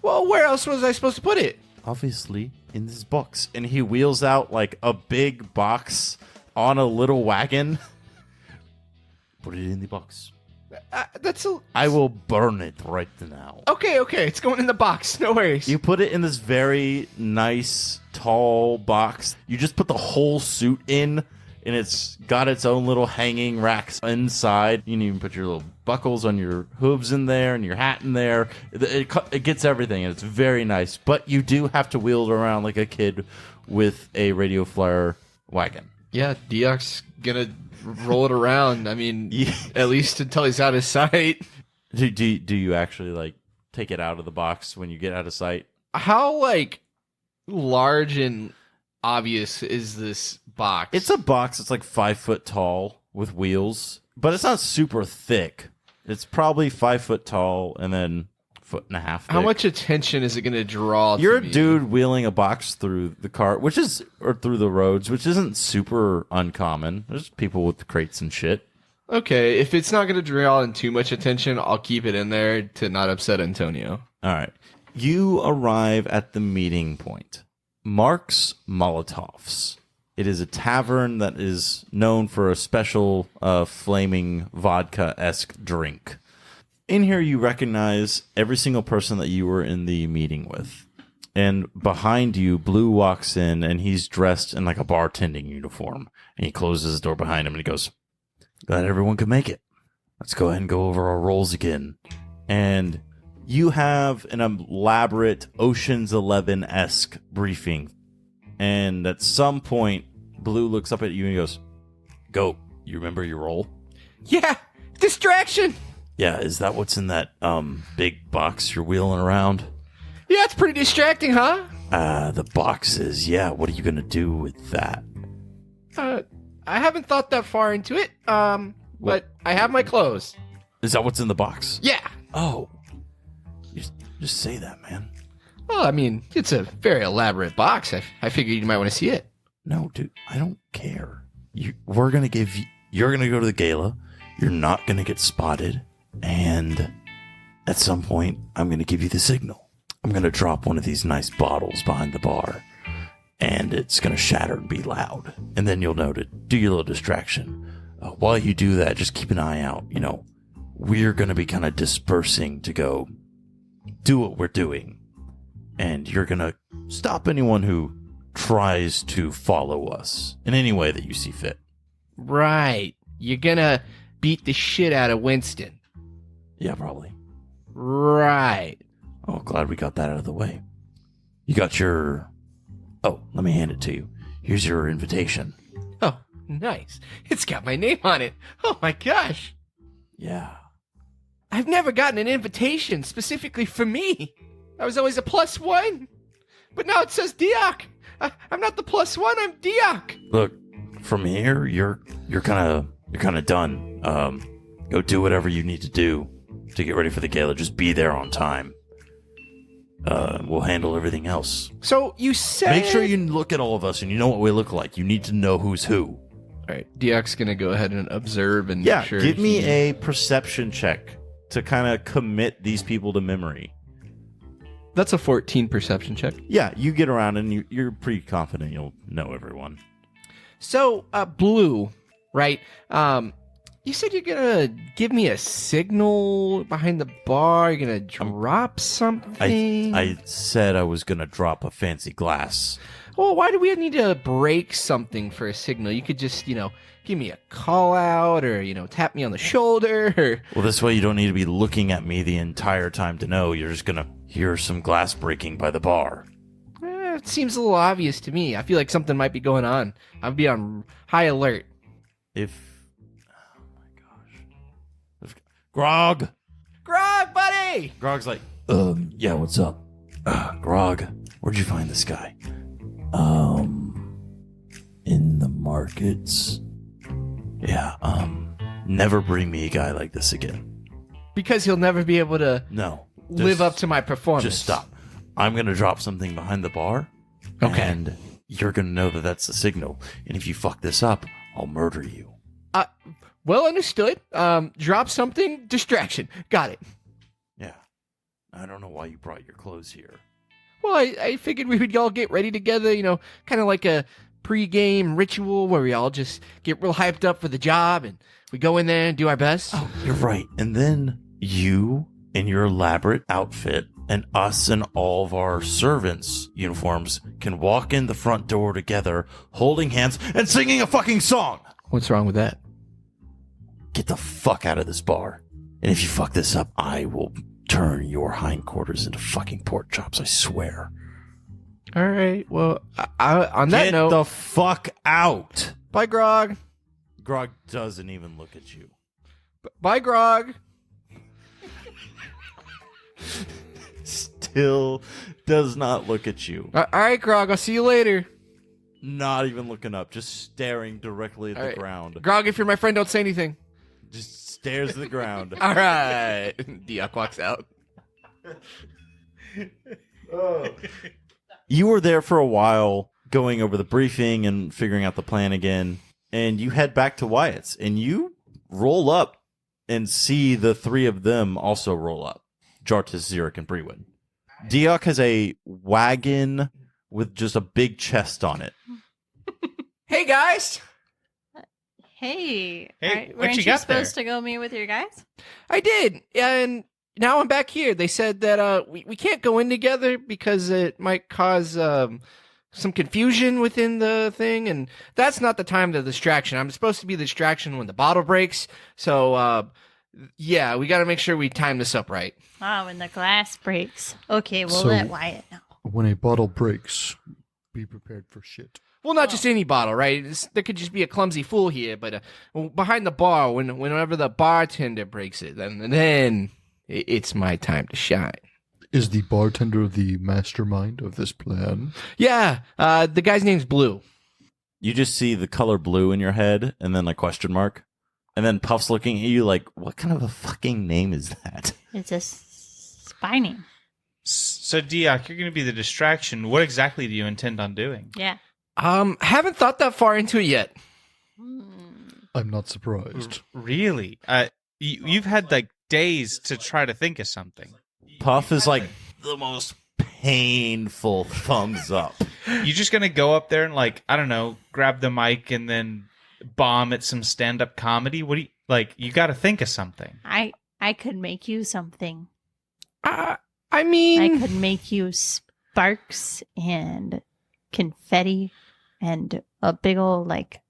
Well, where else was I supposed to put it? Obviously, in this box. And he wheels out like a big box on a little wagon. Put it in the box. I will burn it right now. Okay, it's going in the box. No worries. You put it in this very nice, tall box. You just put the whole suit in, and it's got its own little hanging racks inside. You can even put your little buckles on your hooves in there and your hat in there. It gets everything, and it's very nice. But you do have to wheel it around like a kid with a radio flyer wagon. Yeah, Diok's gonna roll it around. I mean, Yeah. at least until he's out of sight. Do you actually, like, take it out of the box when you get out of sight? How, large and obvious is this box? It's a box that's like 5 foot tall with wheels, but it's not super thick. It's probably 5 foot tall and then 1.5 thick. How much attention is it going to draw? You're to a me? dude wheeling a box through the cart, or through the roads, which isn't super uncommon. There's people with crates and shit. Okay, if it's not going to draw in too much attention, I'll keep it in there to not upset Antonio. All right. You arrive at the meeting point. Mark's Molotovs. It is a tavern that is known for a special flaming vodka-esque drink. In here, you recognize every single person that you were in the meeting with. And behind you, Blue walks in, and he's dressed in like a bartending uniform. And he closes the door behind him, and he goes, "Glad everyone could make it. Let's go ahead and go over our roles again." And you have an elaborate Ocean's 11-esque briefing. And at some point, Blue looks up at you and he goes, "Go. You remember your role?" Yeah, distraction. "Yeah, is that what's in that big box you're wheeling around?" Yeah, it's pretty distracting, huh? The boxes, yeah. What are you going to do with that? I haven't thought that far into it, but I have my clothes. Is that what's in the box? Yeah. Oh. You just say that, man. Well, I mean, it's a very elaborate box. I figured you might want to see it. No, dude, I don't care. You're going to go to the gala. You're not going to get spotted. And at some point, I'm going to give you the signal. I'm going to drop one of these nice bottles behind the bar. And it's going to shatter and be loud. And then you'll know to do your little distraction. While you do that, just keep an eye out. We're going to be kind of dispersing to go do what we're doing. And you're going to stop anyone who tries to follow us in any way that you see fit. Right. You're gonna beat the shit out of Winston. Yeah, probably. Right. Oh, glad we got that out of the way. You got your... Oh, let me hand it to you. Here's your invitation. Oh, nice. It's got my name on it. Oh my gosh. Yeah. I've never gotten an invitation specifically for me. I was always a +1. But now it says Diok. I'm not the +1, I'm Diok. Look, from here, you're kind of done. Go do whatever you need to do to get ready for the gala. Just be there on time. We'll handle everything else. So you said... Make sure you look at all of us and you know what we look like. You need to know who's who. All right. Diak's going to go ahead and observe and Yeah, make sure give me he- a perception check to kind of commit these people to memory. That's a 14 perception check. Yeah, you get around and you're pretty confident you'll know everyone. So, Blue, right? You said you're gonna give me a signal behind the bar. You're gonna drop something. I said I was going to drop a fancy glass. Well, why do we need to break something for a signal? You could just, give me a call out or, tap me on the shoulder. Or... Well, this way you don't need to be looking at me the entire time to know. You're just going to hear some glass breaking by the bar. It seems a little obvious to me. I feel like something might be going on. I'd be on high alert. Oh my gosh. Grog! Grog, buddy! Grog's like, yeah, what's up? Grog, where'd you find this guy? In the markets. Yeah, never bring me a guy like this again. Because he'll never be able to No. live up to my performance. Just stop. I'm going to drop something behind the bar. Okay. And you're going to know that that's the signal. And if you fuck this up, I'll murder you. Well understood. Drop something, distraction. Got it. Yeah. I don't know why you brought your clothes here. Well, I figured we would all get ready together, kind of like a pre-game ritual where we all just get real hyped up for the job and we go in there and do our best. Oh, you're right. And then you in your elaborate outfit and us and all of our servants' uniforms can walk in the front door together, holding hands and singing a fucking song. What's wrong with that? Get the fuck out of this bar. And if you fuck this up, I will turn your hindquarters into fucking pork chops, I swear. All right. Well, on that Get note, the fuck out. bye, Grog. Grog doesn't even look at you. Bye, Grog. Still does not look at you. All right, Grog. I'll see you later. Not even looking up, just staring directly at All the right. ground. Grog, if you're my friend, don't say anything. Just stares at the ground. All right. Diak walks out. You were there for a while, going over the briefing and figuring out the plan again, and you head back to Wyatt's, and you roll up and see the three of them also roll up. Jartis, Xeric, and Brewen. Diak has a wagon with just a big chest on it. Hey, guys. Hey, Hey, what weren't you you got supposed there? to go meet with your guys? I did, and now I'm back here. They said that we can't go in together because it might cause some confusion within the thing, and that's not the time to distraction. I'm supposed to be the distraction when the bottle breaks. So, yeah, we got to make sure we time this up right. Ah, when the glass breaks. Okay, we'll So- let Wyatt know. When a bottle breaks, be prepared for shit. Well, not just any bottle, right? There could just be a clumsy fool here, but behind the bar, whenever the bartender breaks it, then it's my time to shine. Is the bartender the mastermind of this plan? Yeah, the guy's name's Blue. You just see the color blue in your head, and then a question mark. And then Puff's looking at you like, what kind of a fucking name is that? It's a spy name. So, Diak, you're going to be the distraction. What exactly do you intend on doing? Yeah. Haven't thought that far into it yet. I'm not surprised. Really? You've had like days to try to think of something. Puff is like the most painful thumbs up. You just going to go up there and like, I don't know, grab the mic and then bomb at some stand-up comedy? What do you like? You got to think of something. I could make you something. I mean, I could make you sparks and confetti and a big old like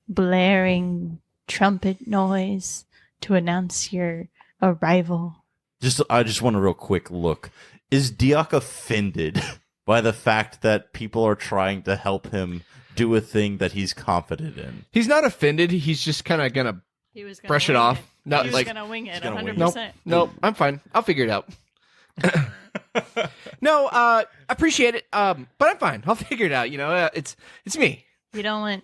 blaring trumpet noise to announce your arrival. I just want a real quick look. Is Diak offended by the fact that people are trying to help him do a thing that he's confident in? he's not offended. He's just kind of gonna He was gonna brush it wing off. No, He was like gonna wing it gonna wing it. 100%. nope. I'm fine. I'll figure it out. No, appreciate it. But I'm fine. I'll figure it out. It's me. You don't want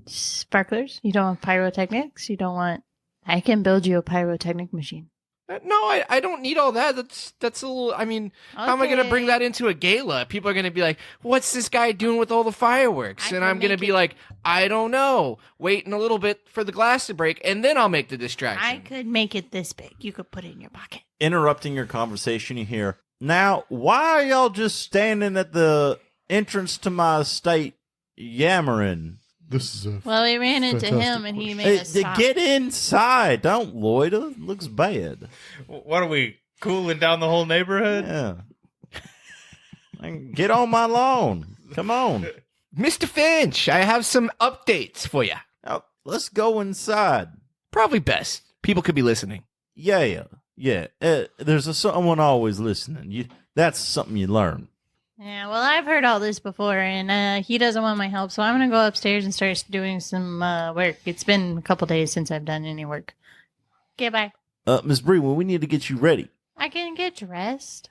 sparklers? You don't want pyrotechnics? You don't want... I can build you a pyrotechnic machine. No, I don't need all that. That's a little. I mean, how am I going to bring that into a gala? People are going to be like, "What's this guy doing with all the fireworks?" And I'm going to be like, "I don't know. Waiting a little bit for the glass to break, and then I'll make the distraction." I could make it this big. You could put it in your pocket. Interrupting your conversation, you hear, "Now, why are y'all just standing at the entrance to my estate yammering?" This is a Well, we ran into him fantastic and he question. made us stop. Get inside. Don't loiter. Looks bad. What are we, cooling down the whole neighborhood? Yeah. Get on my lawn. Come on. Mr. Finch, I have some updates for you. Now, let's go inside. Probably best. People could be listening. Yeah. There's someone always listening. That's something you learn. Yeah, well, I've heard all this before, and he doesn't want my help, so I'm going to go upstairs and start doing some work. It's been a couple days since I've done any work. Okay, bye. Miss Brewer, we need to get you ready. I can get dressed.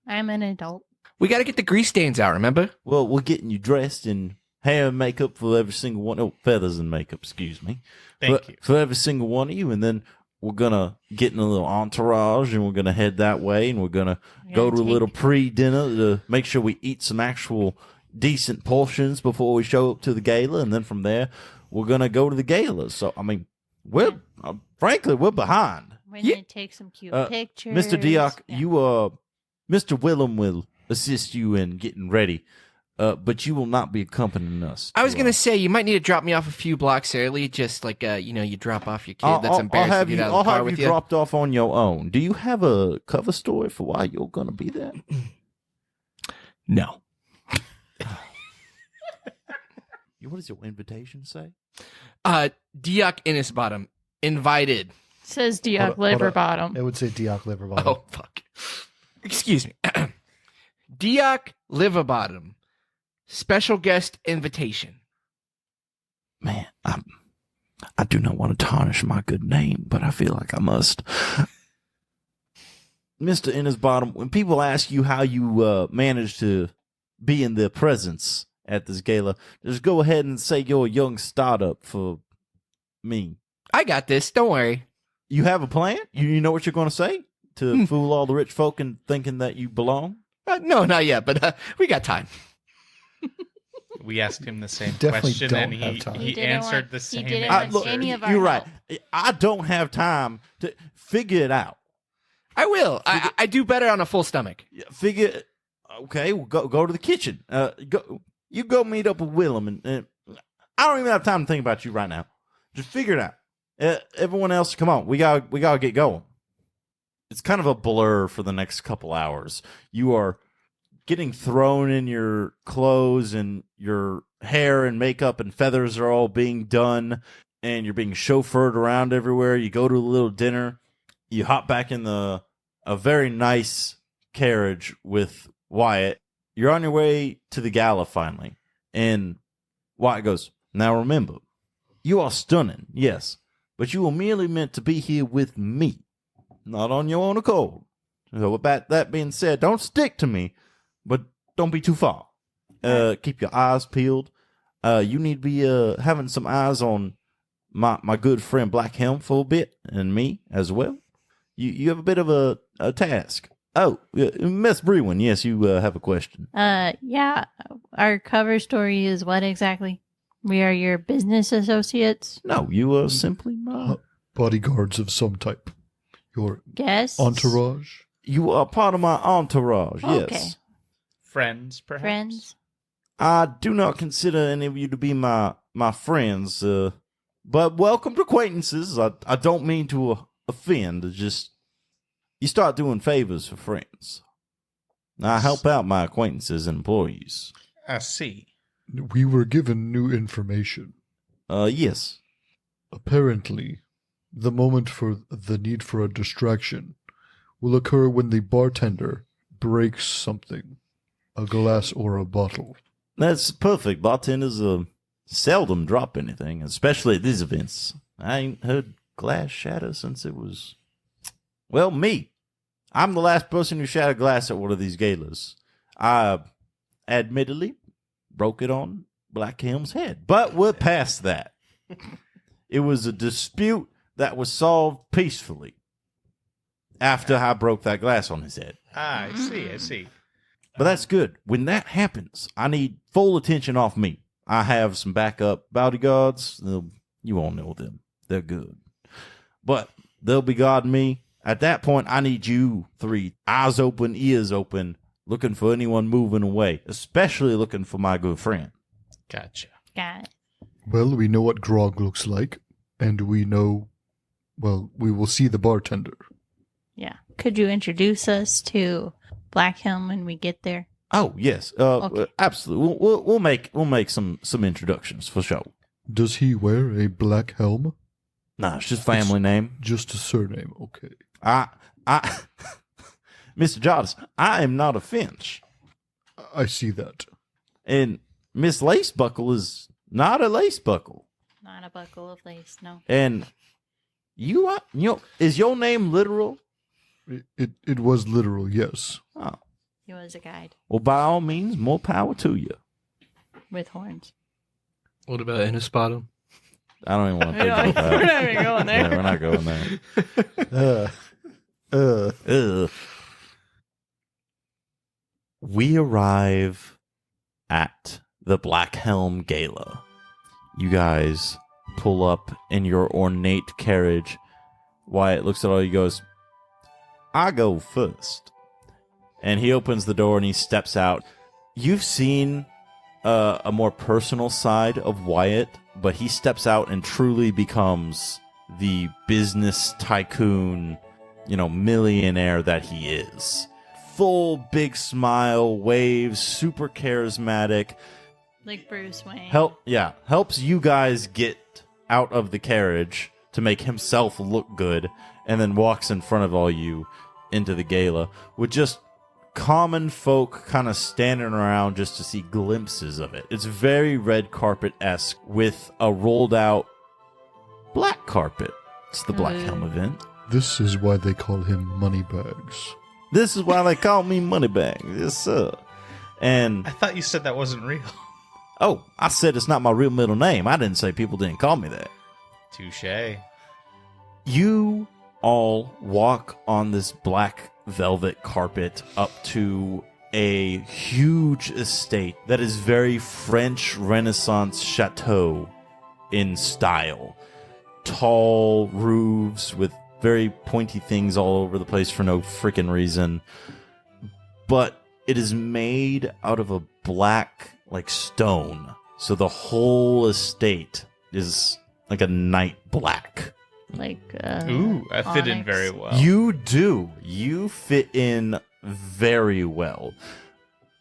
I'm an adult. We got to get the grease stains out, remember? Well, we're getting you dressed in hair and makeup for every single one. Oh, feathers and makeup, excuse me. Thank you. For every single one of you, and then we're going to get in a little entourage, and we're going to head that way, and we're going to go to a little pre-dinner to make sure we eat some actual decent portions before we show up to the gala, and then from there, we're going to go to the gala. So, I mean, frankly, we're behind. We're going to take some cute pictures. Mr. Dioc, Yeah. Mr. Willem will assist you in getting ready, but you will not be accompanying us. I was going to say, you might need to drop me off a few blocks early, just like, you drop off your kid that's embarrassed to get out of the car with you. I'll have you dropped off on your own. Do you have a cover story for why you're going to be there? No. What does your invitation say? Dioc Innisbottom, invited. Says Hold Dioc on. Liverbottom. It would say Dioc Liverbottom. Oh, fuck. Excuse me. Dioc Liverbottom, special guest invitation. Man, I do not want to tarnish my good name, but I feel like I must. Mr. Innisbottom, when people ask you how you managed to be in their presence at this gala, just go ahead and say you're a young startup for me. I got this. Don't worry. You have a plan? You know what you're going to say to fool all the rich folk and thinking that you belong? No, not yet, but we got time. We asked him the same Definitely question, don't and have time. he He didn't answered want- the he same didn't answer. want any of our You're right. help. I don't have time to figure it out. I will. I do better on a full stomach. Figure. Okay, we'll go to the kitchen. You go meet up with Willem, and I don't even have time to think about you right now. Just figure it out. Everyone else, come on. We gotta get going. It's kind of a blur for the next couple hours. You are getting thrown in your clothes, and your hair and makeup and feathers are all being done, and you're being chauffeured around everywhere. You go to a little dinner. You hop back in a very nice carriage with Wyatt. You're on your way to the gala finally. And Wyatt goes, "Now remember, you are stunning, yes, but you were merely meant to be here with me, not on your own accord. So with that being said, don't stick to me, but don't be too far. Keep your eyes peeled. You need to be having some eyes on my good friend Black Helm for a bit, and me as well. You have a bit of a task. Oh, Miss Brewen, yes, you have a question. Yeah. Our cover story is what exactly? We are your business associates? No, you are simply my... Bodyguards of some type. Your Guests? entourage. You are part of my entourage, Okay. yes. Friends, perhaps? Friends? I do not consider any of you to be my friends, but welcome to acquaintances. I don't mean to offend. It's just you start doing favors for friends. I help out my acquaintances and employees. I see. We were given new information. Yes. Apparently, the moment for the need for a distraction will occur when the bartender breaks something, a glass or a bottle. That's perfect. Bartenders seldom drop anything, especially at these events. I ain't heard glass shatter since it was... Well, me. I'm the last person who shattered glass at one of these galas. I admittedly broke it on Black Helm's head, but we're past that. It was a dispute that was solved peacefully. after I broke that glass on his head. I see. I see. But that's good. When that happens, I need full attention off me. I have some backup bodyguards. You all know them. They're good. But they'll be guarding me. At that point, I need you three, eyes open, ears open, looking for anyone moving away, especially looking for my good friend. Gotcha. Got it. Well, we know what grog looks like, and we know, well, we will see the bartender. Yeah. Could you introduce us to Black Helm when we get there? Oh, yes. Okay. Absolutely. We'll make some introductions for sure. Does he wear a black helm? Nah, it's just family name. Just a surname, okay. I Mr. Jardis, I am not a Finch. I see that. And Miss Lacebuckle is not a lacebuckle. Not a buckle of lace, no. And is your name literal? It was literal, yes. Oh. He was a guide Well, by all means, more power to you. with horns. What about Innisbottom? I don't even want to think about that. We're not even going there. Yeah, we're not going there. Ugh. We arrive at the Black Helm Gala. You guys pull up in your ornate carriage. Wyatt looks at all you, goes, I go first. And he opens the door and he steps out. You've seen a more personal side of Wyatt, but he steps out and truly becomes the business tycoon, millionaire that he is. Full big smile, waves, super charismatic. Like Bruce Wayne. Helps you guys get out of the carriage to make himself look good, and then walks in front of all you into the gala with just common folk kind of standing around just to see glimpses of it. It's very red carpet-esque with a rolled out black carpet. It's the Black Helm event. This is why they call him Moneybags. This is why they call me Moneybag. Yes, sir. And I thought you said that wasn't real. oh, I said it's not my real middle name. I didn't say people didn't call me that. Touche. You all walk on this black velvet carpet up to a huge estate that is very French Renaissance chateau in style. Tall roofs with very pointy things all over the place for no freaking reason. But it is made out of a black, stone. So the whole estate is like a night black. Ooh, I fit in onyx. very well. You do. You fit in very well.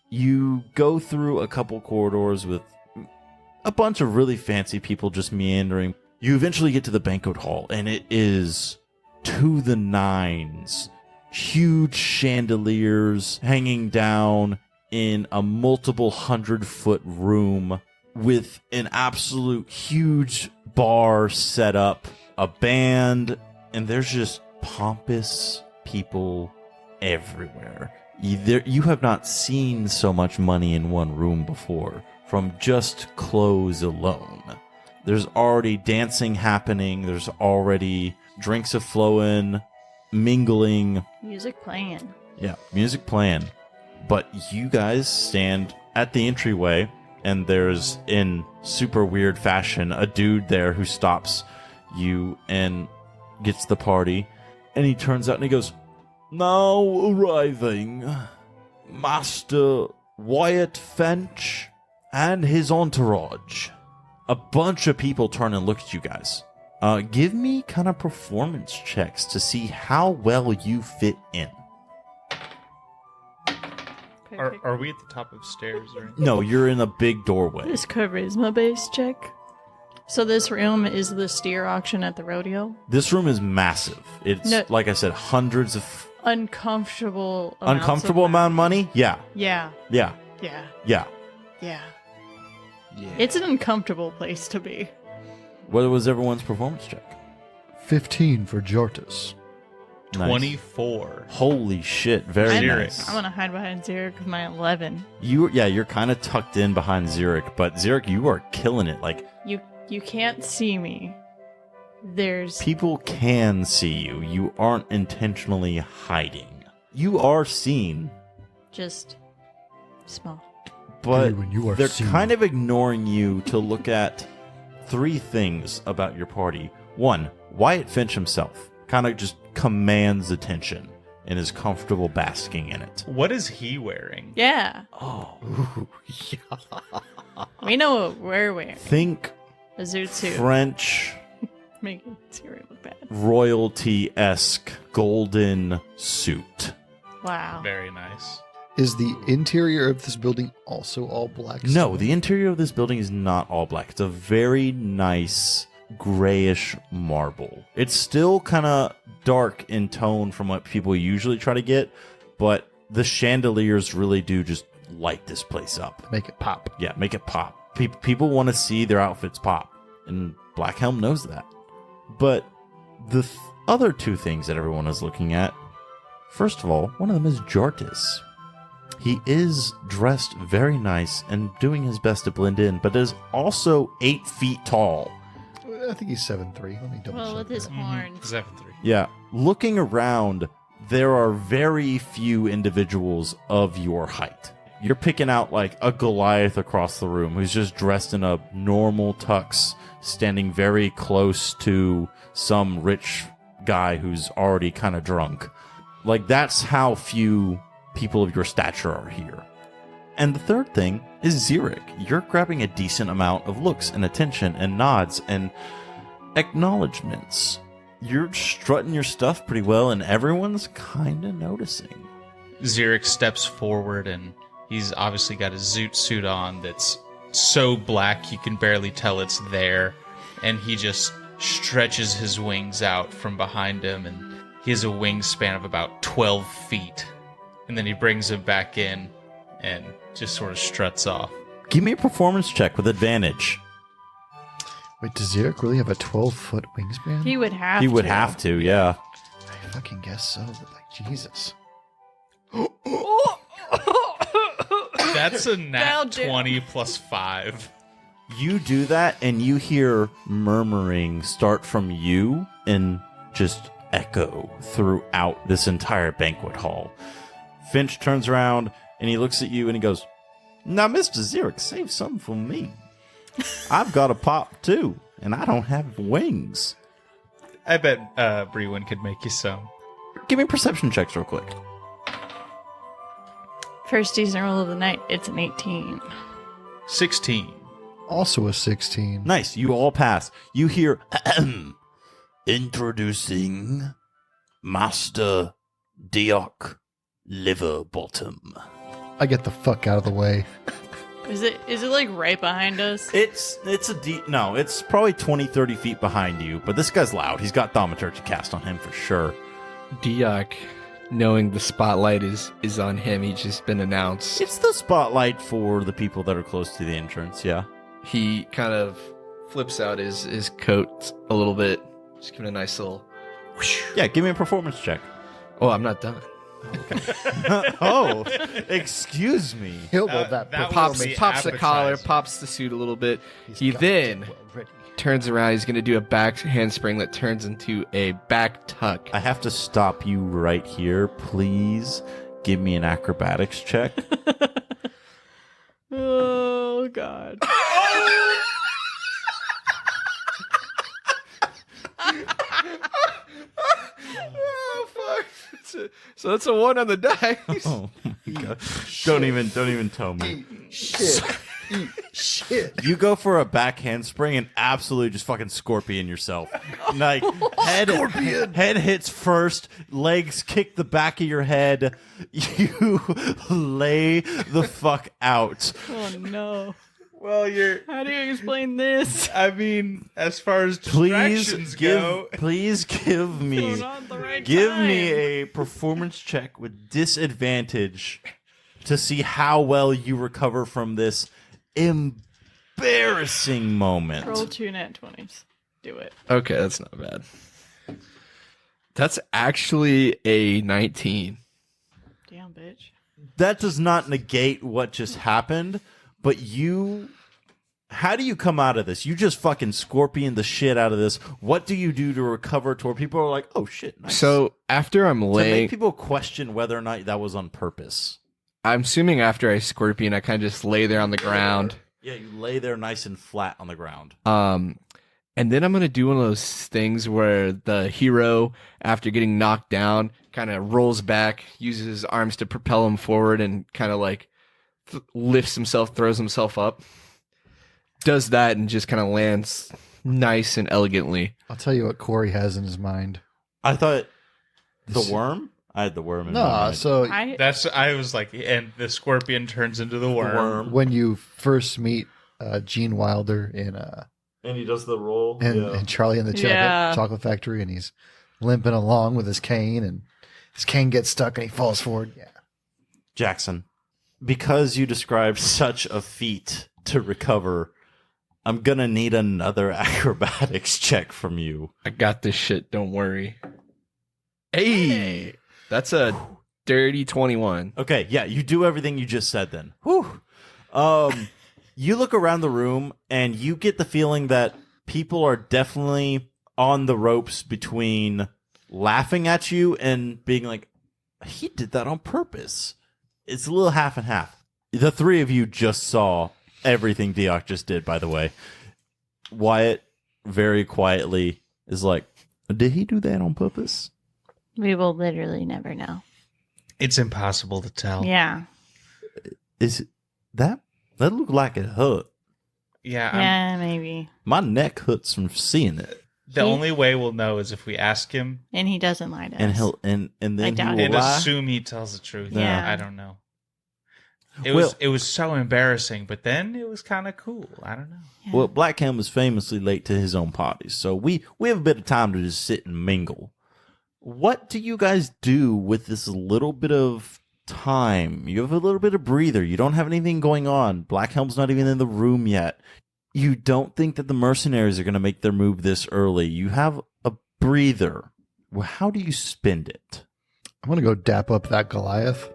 You go through a couple corridors with a bunch of really fancy people just meandering. You eventually get to the banquet hall, and it is to the nines. Huge chandeliers hanging down in a multiple 100-foot room with an absolute huge bar set up, a band, and there's just pompous people everywhere. You have not seen so much money in one room before, from just clothes alone. There's already dancing happening, there's already drinks flowing, mingling. Music playing. Yeah, music playing. But you guys stand at the entryway, and there's, in super weird fashion, a dude there who stops you and gets the party. And he turns out and he goes, now arriving, Master Wyatt Finch and his entourage. A bunch of people turn and look at you guys. Give me kind of performance checks to see how well you fit in. Are we at the top of stairs or anything? No, you're in a big doorway. This charisma based check. So this room is the steer auction at the rodeo. This room is massive. It's, No. like I said, hundreds of... Uncomfortable amount of money? Yeah. Yeah. Yeah. Yeah. Yeah. Yeah. Yeah. It's an uncomfortable place to be. What was everyone's performance check? 15 for Jartis. Nice. 24. Holy shit, very Xeric. nice. I'm gonna hide behind Zerek with my 11. You're kind of tucked in behind Xeric, but Xeric, you are killing it. Like, You can't see me, There's People can see you. You aren't intentionally hiding. You are seen, just small. but When you are they're seen. kind of ignoring you to look at 3 things about your party. 1, Wyatt Finch himself kind of just commands attention and is comfortable basking in it. What is he wearing? Yeah. Oh, We know what we're wearing. think A zoot suit. French Making Siri look bad. royalty-esque golden suit. Wow. Very nice. Is the interior of this building also all black? No, stone? the interior of this building is not all black. It's a very nice grayish marble. It's still kind of dark in tone from what people usually try to get, but the chandeliers really do just light this place up. Make it pop. Yeah, make it pop. People want to see their outfits pop, and Black Helm knows that. But the other 2 things that everyone is looking at, first of all, one of them is Jartis. He is dressed very nice and doing his best to blend in, but is also 8 feet tall. I think he's 7'3". Let me double Well, check. with his that. horns. 7-3. Yeah, looking around, there are very few individuals of your height. You're picking out like a Goliath across the room who's just dressed in a normal tux, standing very close to some rich guy who's already kind of drunk. Like, that's how few people of your stature are here. And the third thing is Xeric. You're grabbing a decent amount of looks and attention and nods and acknowledgments. You're strutting your stuff pretty well, and everyone's kind of noticing. Xeric steps forward, and he's obviously got a zoot suit on that's so black you can barely tell it's there. And he just stretches his wings out from behind him, and he has a wingspan of about 12 feet. And then he brings him back in and just sort of struts off. Give me a performance check with advantage. Wait, does Xeric really have a 12-foot wingspan? He would have He would to. have to, yeah. I fucking guess so, but like, Jesus. That's a Down, nat down. 20 plus 5. You do that, and you hear murmuring start from you and just echo throughout this entire banquet hall. Finch turns around, and he looks at you, and he goes, "Now, Mr. Xeric, save some for me. I've got a pop, too, and I don't have wings." I bet Brewin could make you some. Give me perception checks real quick. First decent roll of the night. It's an 18. 16. Also a 16. Nice, you all pass. You hear, introducing Master Dioc Liverbottom. I get the fuck out of the way. Is it like right behind us? It's no, it's probably 20, 30 feet behind you, but this guy's loud. He's got thaumaturgy cast on him for sure. Dioc, knowing the spotlight is on him, he's just been announced. It's the spotlight for the people that are close to the entrance, yeah. He kind of flips out his coat a little bit, just giving a nice little whoosh. Yeah, give me a performance check. Oh, I'm not done. Oh, excuse me. He'll That was Pops the the collar, appetizer. pops the suit a little bit. He's He got then it well ready. turns around. He's going to do a back handspring that turns into a back tuck. I have to stop you right here. Please give me an acrobatics check. Oh, God. Oh, fuck. So that's a 1 on the dice. Oh my god. Don't even tell me. Shit. Eat shit. You go for a back handspring and absolutely just fucking scorpion yourself. Like head hits first, legs kick the back of your head. You lay the fuck out. Oh, no. Well, you're. How do you explain this? I mean, as far as Please distractions go, give me Not the right give time. me a performance check with disadvantage to see how well you recover from this embarrassing moment. Roll 2 nat 20s. Do it. Okay, that's not bad. That's actually a 19. Damn, bitch. That does not negate what just happened, but you How do you come out of this? You just fucking scorpion the shit out of this. What do you do to recover to where people are like, oh shit, nice. So after I'm to laying, make people question whether or not that was on purpose. I'm assuming after I scorpion, I kind of just lay there on the ground. Yeah, you lay there nice and flat on the ground. And then I'm going to do one of those things where the hero, after getting knocked down, kind of rolls back, uses his arms to propel him forward, and kind of like lifts himself, throws himself up. Does that and just kind of lands nice and elegantly. I'll tell you what Corey has in his mind. I thought the worm? I had the worm in my No, mind. so I was like, and the scorpion turns into the worm. when you first meet Gene Wilder in And he does the roll. and Charlie in the Chocolate Factory, and he's limping along with his cane, and his cane gets stuck and he falls forward. Yeah. Jackson, because you described such a feat to recover, I'm going to need another acrobatics check from you. I got this shit, don't worry. Hey! That's a dirty 21. Okay, yeah, you do everything you just said then. Whew. You look around the room and you get the feeling that people are definitely on the ropes between laughing at you and being like, he did that on purpose. It's a little half and half. The three of you just saw everything Dioc just did, by the way. Wyatt, very quietly, is like, did he do that on purpose? We will literally never know. It's impossible to tell. Yeah. Is it that? That looked like it hurt. Yeah. Yeah, maybe. My neck hurts from seeing it. The only way we'll know is if we ask him And he doesn't lie to And us. he'll and I then he doubt will it. and lie. assume he tells the truth. Yeah. I don't know. Well- It was so embarrassing, but then it was kind of cool. I don't know. Yeah. Well, Black Cam was famously late to his own parties, so we have a bit of time to just sit and mingle. What do you guys do with this little bit of time? You have a little bit of breather. You don't have anything going on. Black Helm's not even in the room yet. You don't think that the mercenaries are going to make their move this early. You have a breather. Well, how do you spend it? I'm going to go dap up that Goliath.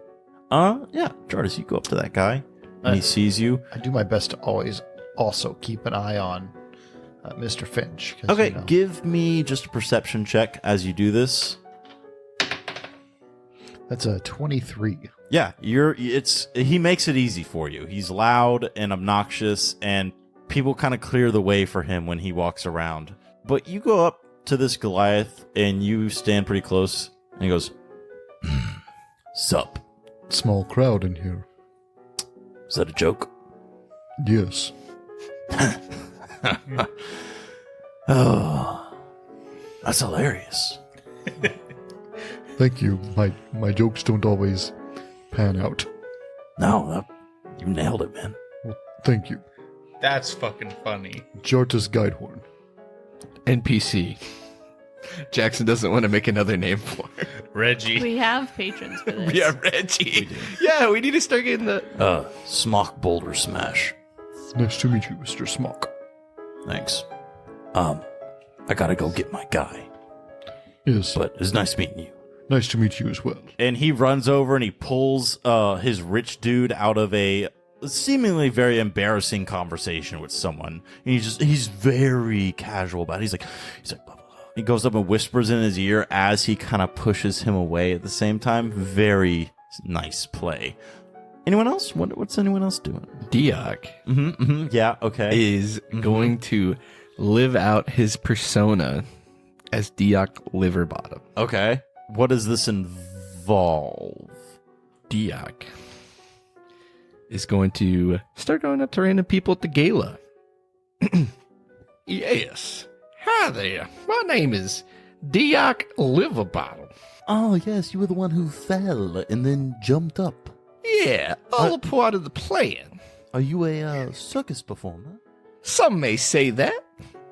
Yeah, Jardis, you go up to that guy, and he sees you. I do my best to always also keep an eye on Mr. Finch. 'cause, Okay, you know, give me just a perception check as you do this. that's a 23. Yeah, he makes it easy for you. He's loud and obnoxious, and people kind of clear the way for him when he walks around. But you go up to this Goliath and you stand pretty close, and he goes, "Sup? Small crowd in here. Is that a joke?" Yes. Oh, that's hilarious. Thank you. My jokes don't always pan out. No, you nailed it, man. Thank you. That's fucking funny. Jartus Guidehorn. NPC. Jackson doesn't want to make another name for it. Reggie. We have patrons for this. Yeah, Reggie. Yeah, we need to start getting the... Smock Boulder Smash. Nice to meet you, Mr. Smock. Thanks. I gotta go get my guy, Yes. but it's nice meeting you. Nice to meet you as well. And he runs over and he pulls his rich dude out of a seemingly very embarrassing conversation with someone. And he's very casual about it. He's like, blah, blah, blah. He goes up and whispers in his ear as he kind of pushes him away at the same time. Very nice play. Anyone else? What's anyone else doing? Dioc Yeah, okay. is going to live out his persona as Dioc Liverbottom. Okay. What does this involve? Dioc is going to start going up to random people at the gala. Yes. Hi there. My name is Dioc Liverbottom. Oh, yes, you were the one who fell and then jumped up. Yeah, all a part of the plan. Are you a circus performer? Some may say that.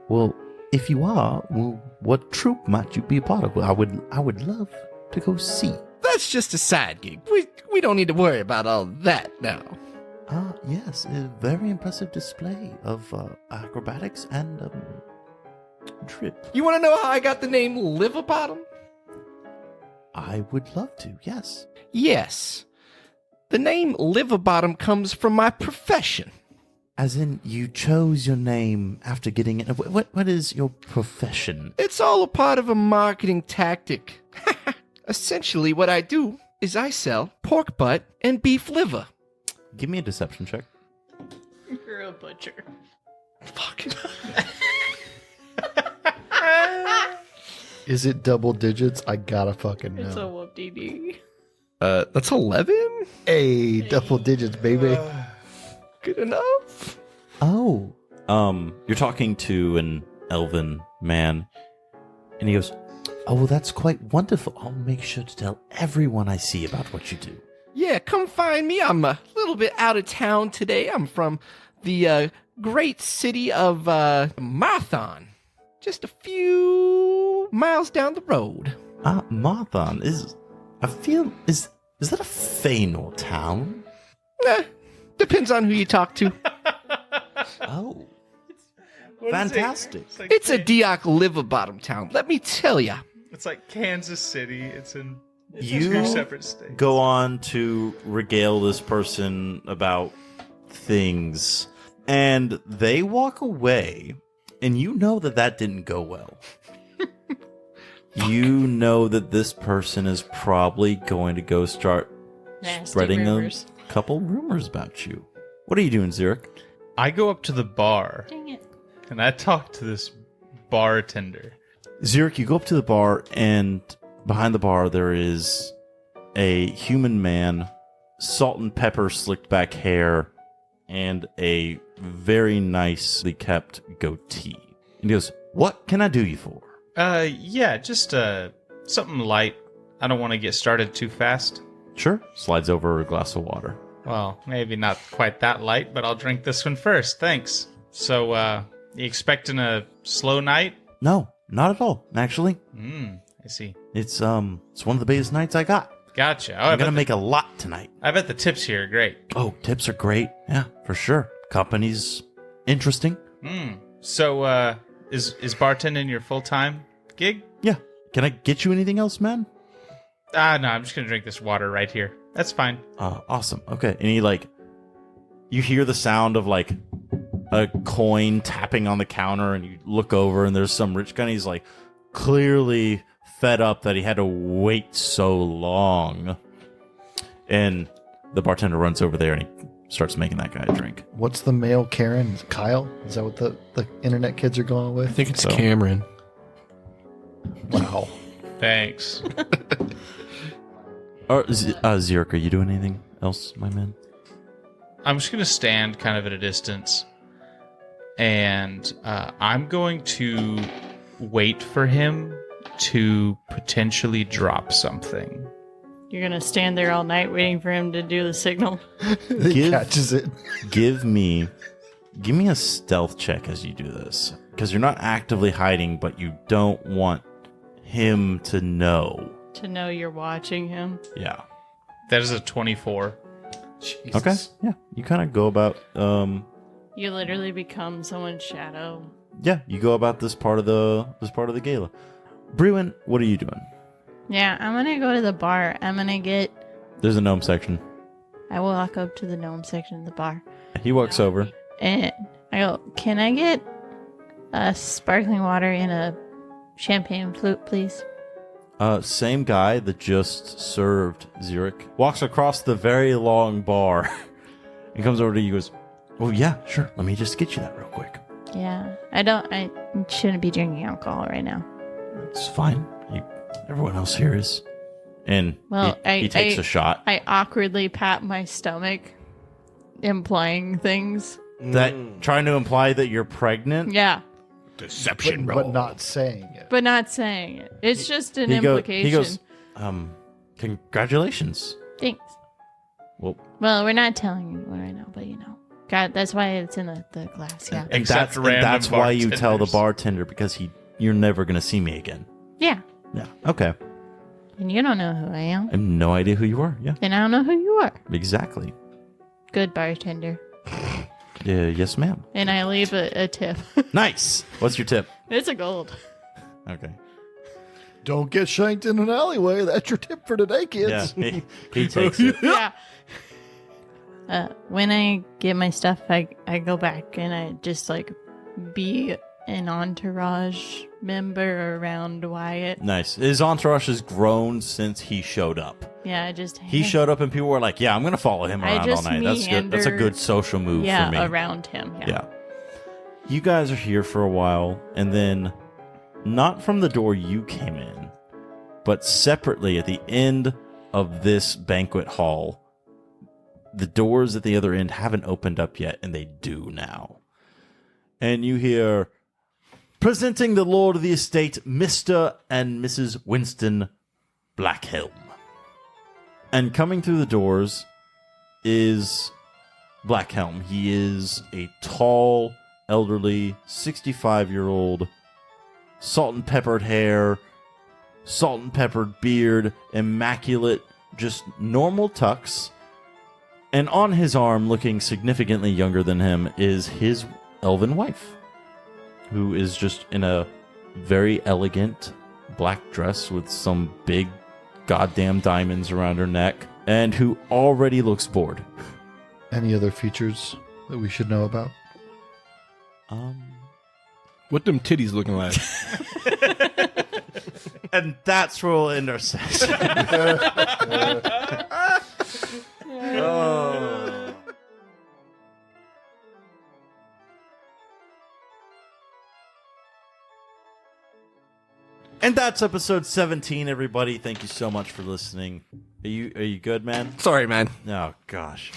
Well, if you are, well, what troupe might you be a part of? Well, I would love to go see. That's just a side gig. We don't need to worry about all that now. Yes, a very impressive display of acrobatics and trip. You want to know how I got the name Liverbottom? I would love to, yes. Yes. The name Liverbottom comes from my profession. As in, you chose your name after getting it. What is your profession? It's all a part of a marketing tactic. Essentially, what I do is I sell pork butt and beef liver. Give me a deception check. You're a butcher. Fuck. Is it double digits? I gotta fucking know. It's a whoop-dee-dee. That's 11? Hey, double digits, baby. Good enough. Oh. You're talking to an elven man, and he goes, "Oh, well, that's quite wonderful. I'll make sure to tell everyone I see about what you do." Yeah, come find me. I'm a little bit out of town today. I'm from the great city of Marthon. Just a few miles down the road. Marthon is that a Feanor town? Depends on who you talk to. Oh. Fantastic. It's a Diok liver bottom town, let me tell ya. It's like Kansas City. It's in You two separate states. go on to regale this person about things, and they walk away, and you know that didn't go well. You know that this person is probably going to go start Nasty spreading rumors. a couple rumors about you. What are you doing, Zurich? I go up to the bar Dang it. and I talk to this bartender. Zurich, you go up to the bar, and behind the bar there is a human man, salt and pepper slicked back hair, and a very nicely kept goatee. And he goes, "What can I do you for?" Yeah, just something light. I don't want to get started too fast. Sure. Slides over a glass of water. Well, maybe not quite that light, but I'll drink this one first. Thanks. So, you expecting a slow night? No, not at all, actually. I see. It's one of the biggest nights I got. Gotcha. Oh, I'm gonna make a lot tonight. I bet the tips here are great. Oh, tips are great. Yeah, for sure. Company's interesting. So, is bartending your full-time gig? Yeah. Can I get you anything else, man? No, I'm just gonna drink this water right here. That's fine. Awesome. Okay. And he you hear the sound of a coin tapping on the counter, and you look over, and there's some rich guy, and he's clearly fed up that he had to wait so long. And the bartender runs over there, and he starts making that guy a drink. What's the male Karen? Is it Kyle? Is that what the internet kids are going with? I think it's So- Cameron. Wow. Thanks. Zurich, are you doing anything else, my man? I'm just gonna stand kind of at a distance, and I'm going to wait for him to potentially drop something. You're going to stand there all night waiting for him to do the signal. He catches it. Give me a stealth check as you do this, because you're not actively hiding, but you don't want him to know. To know you're watching him. Yeah. That is a 24. Jesus. Okay. Yeah. You kind of go about. You literally become someone's shadow. Yeah. You go about this part of the gala. Bruin, what are you doing? Yeah, I'm going to go to the bar. I'm going to get... There's a gnome section. I walk up to the gnome section of the bar. He walks over. And I go, "Can I get a sparkling water and a champagne flute, please?" Same guy that just served Zurich walks across the very long bar and comes over to you and goes, "Oh, yeah, sure. Let me just get you that real quick." Yeah. I shouldn't be drinking alcohol right now. It's fine. Everyone else here is. And Well, he takes a shot. I awkwardly pat my stomach, implying things. That trying to imply that you're pregnant. Yeah, Deception But, roll. but not saying it. but not saying it. It's just an He implication. goes, congratulations. Thanks. Well, Well, we're not telling anyone right now, but God, that's why it's in the glass. Yeah. and Except that's random why you tell the bartenders. bartender, because you're never going to see me again. Yeah. Yeah. Okay. And you don't know who I am. I have no idea who you are. Yeah. And I don't know who you are. Exactly. Good bartender. Yes, ma'am. And I leave a tip. Nice. What's your tip? It's a gold. Okay. Don't get shanked in an alleyway. That's your tip for today, kids. Yeah. He takes it. Yeah. When I get my stuff, I go back and I just like be an entourage member around Wyatt. Nice. His entourage has grown since he showed up. Yeah, He showed up and people were like, yeah, I'm going to follow him around all night. That's good. That's a good social move for me. Around him. Yeah. You guys are here for a while, and then not from the door you came in, but separately at the end of this banquet hall, the doors at the other end haven't opened up yet, and they do now. And you hear, presenting the Lord of the Estate, Mr. and Mrs. Winston Blackhelm. And coming through the doors is Blackhelm. He is a tall, elderly, 65-year-old, salt and peppered hair, salt and peppered beard, immaculate, just normal tux. And on his arm, looking significantly younger than him, is his elven wife, who is just in a very elegant black dress with some big goddamn diamonds around her neck, and who already looks bored. Any other features that we should know about? What them titties looking like? And that's where we'll end our session. Oh. And that's episode 17, everybody. Thank you so much for listening. Are you good, man? Sorry, man. Oh, gosh.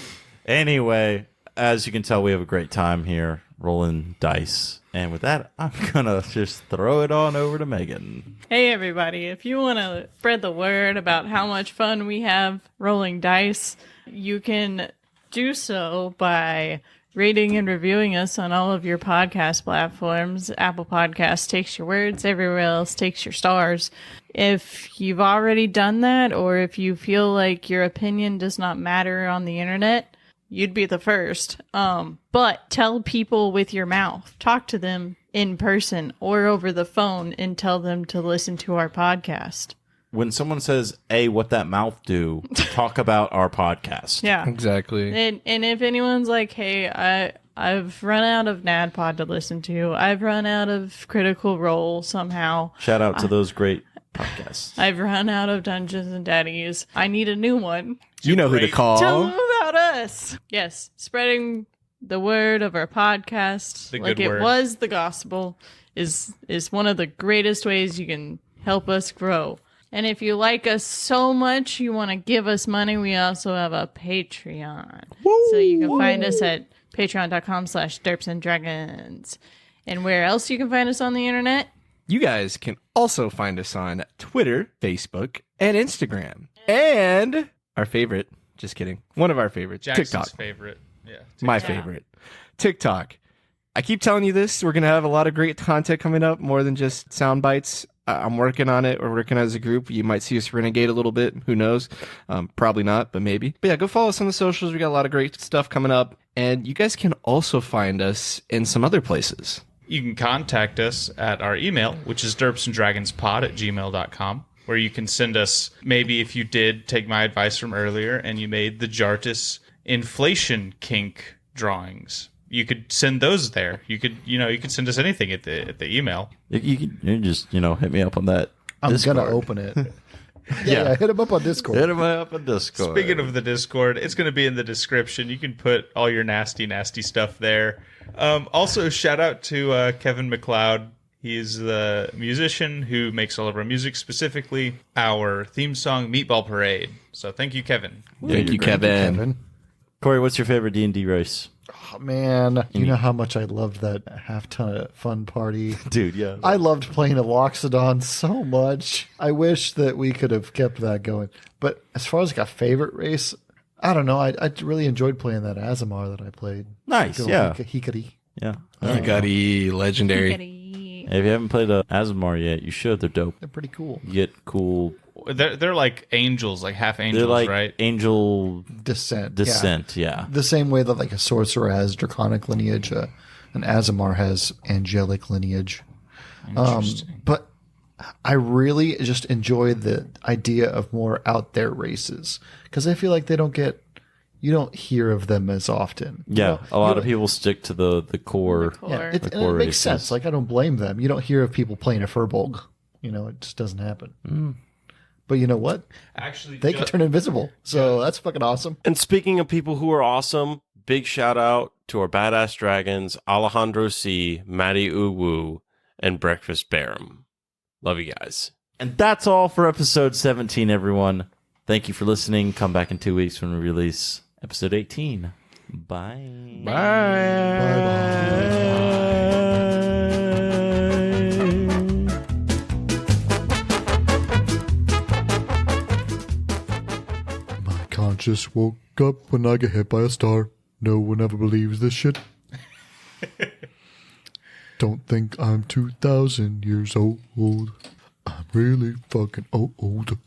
Anyway, as you can tell, we have a great time here rolling dice. And with that, I'm going to just throw it on over to Megan. Hey, everybody. If you want to spread the word about how much fun we have rolling dice, you can do so by rating and reviewing us on all of your podcast platforms. Apple Podcasts takes your words, everywhere else takes your stars. If you've already done that, or if you feel like your opinion does not matter on the internet, you'd be the first. But tell people with your mouth. Talk to them in person or over the phone and tell them to listen to our podcast. When someone says, hey, what that mouth do, talk about our podcast. Yeah. Exactly. And if anyone's like, hey, I've run out of NADPOD to listen to. I've run out of Critical Role somehow. Shout out to those great podcasts. I've run out of Dungeons and Daddies. I need a new one. You know who to call. Tell them about us. Yes. Spreading the word of our podcast, The like good it word. was the gospel, is one of the greatest ways you can help us grow. And if you like us so much, you want to give us money, we also have a Patreon. So you can find us at patreon.com/derpsanddragons. And where else you can find us on the internet? You guys can also find us on Twitter, Facebook, and Instagram. And our favorite, just kidding, one of our favorites, Jackson's TikTok. favorite. Yeah. My TikTok. favorite. TikTok. I keep telling you this. We're going to have a lot of great content coming up, more than just sound bites. I'm working on it. We're working as a group. You might see us renegade a little bit. Who knows? Probably not, but maybe. But yeah, go follow us on the socials. We got a lot of great stuff coming up. And you guys can also find us in some other places. You can contact us at our email, which is derpsanddragonspod@gmail.com, where you can send us, maybe if you did take my advice from earlier and you made the Jartis inflation kink drawings. You could send those there. You could send us anything at the email. You just, hit me up on that. I'm Discord. going to open it. yeah, hit him up on Discord. Hit him up on Discord. Speaking of the Discord, it's going to be in the description. You can put all your nasty, nasty stuff there. Also, shout out to Kevin MacLeod. He's the musician who makes all of our music, specifically our theme song, Meatball Parade. So thank you, Kevin. Thank you, Kevin. Corey, what's your favorite D&D race? Oh, man, you know how much I loved that half-ton of fun party. Dude, yeah. I loved playing a Loxodon so much. I wish that we could have kept that going. But as far as like a favorite race, I don't know. I really enjoyed playing that Azamar that I played. Nice, Good yeah. old Hikari. Yeah. Hikari, legendary. Hey, if you haven't played Azamar yet, you should. They're dope. They're pretty cool. You get cool. They're like angels, like half angels, They're like right? angel Descent. yeah. The same way that like a sorcerer has draconic lineage, an Azamar has angelic lineage. Interesting. But I really just enjoy the idea of more out there races because I feel like they don't get you don't hear of them as often. Yeah, a lot of people stick to the core. Yeah, The and core it makes races. sense. Like, I don't blame them. You don't hear of people playing a furbolg. It just doesn't happen. But you know what? Actually, They can turn invisible. So that's fucking awesome. And speaking of people who are awesome, big shout out to our badass dragons, Alejandro C., Matty Uwu, and Breakfast Barum. Love you guys. And that's all for episode 17, everyone. Thank you for listening. Come back in 2 weeks when we release episode 18. Bye. My conscience woke up when I get hit by a star. No one ever believes this shit. Don't think I'm 2,000 years old. I'm really fucking old.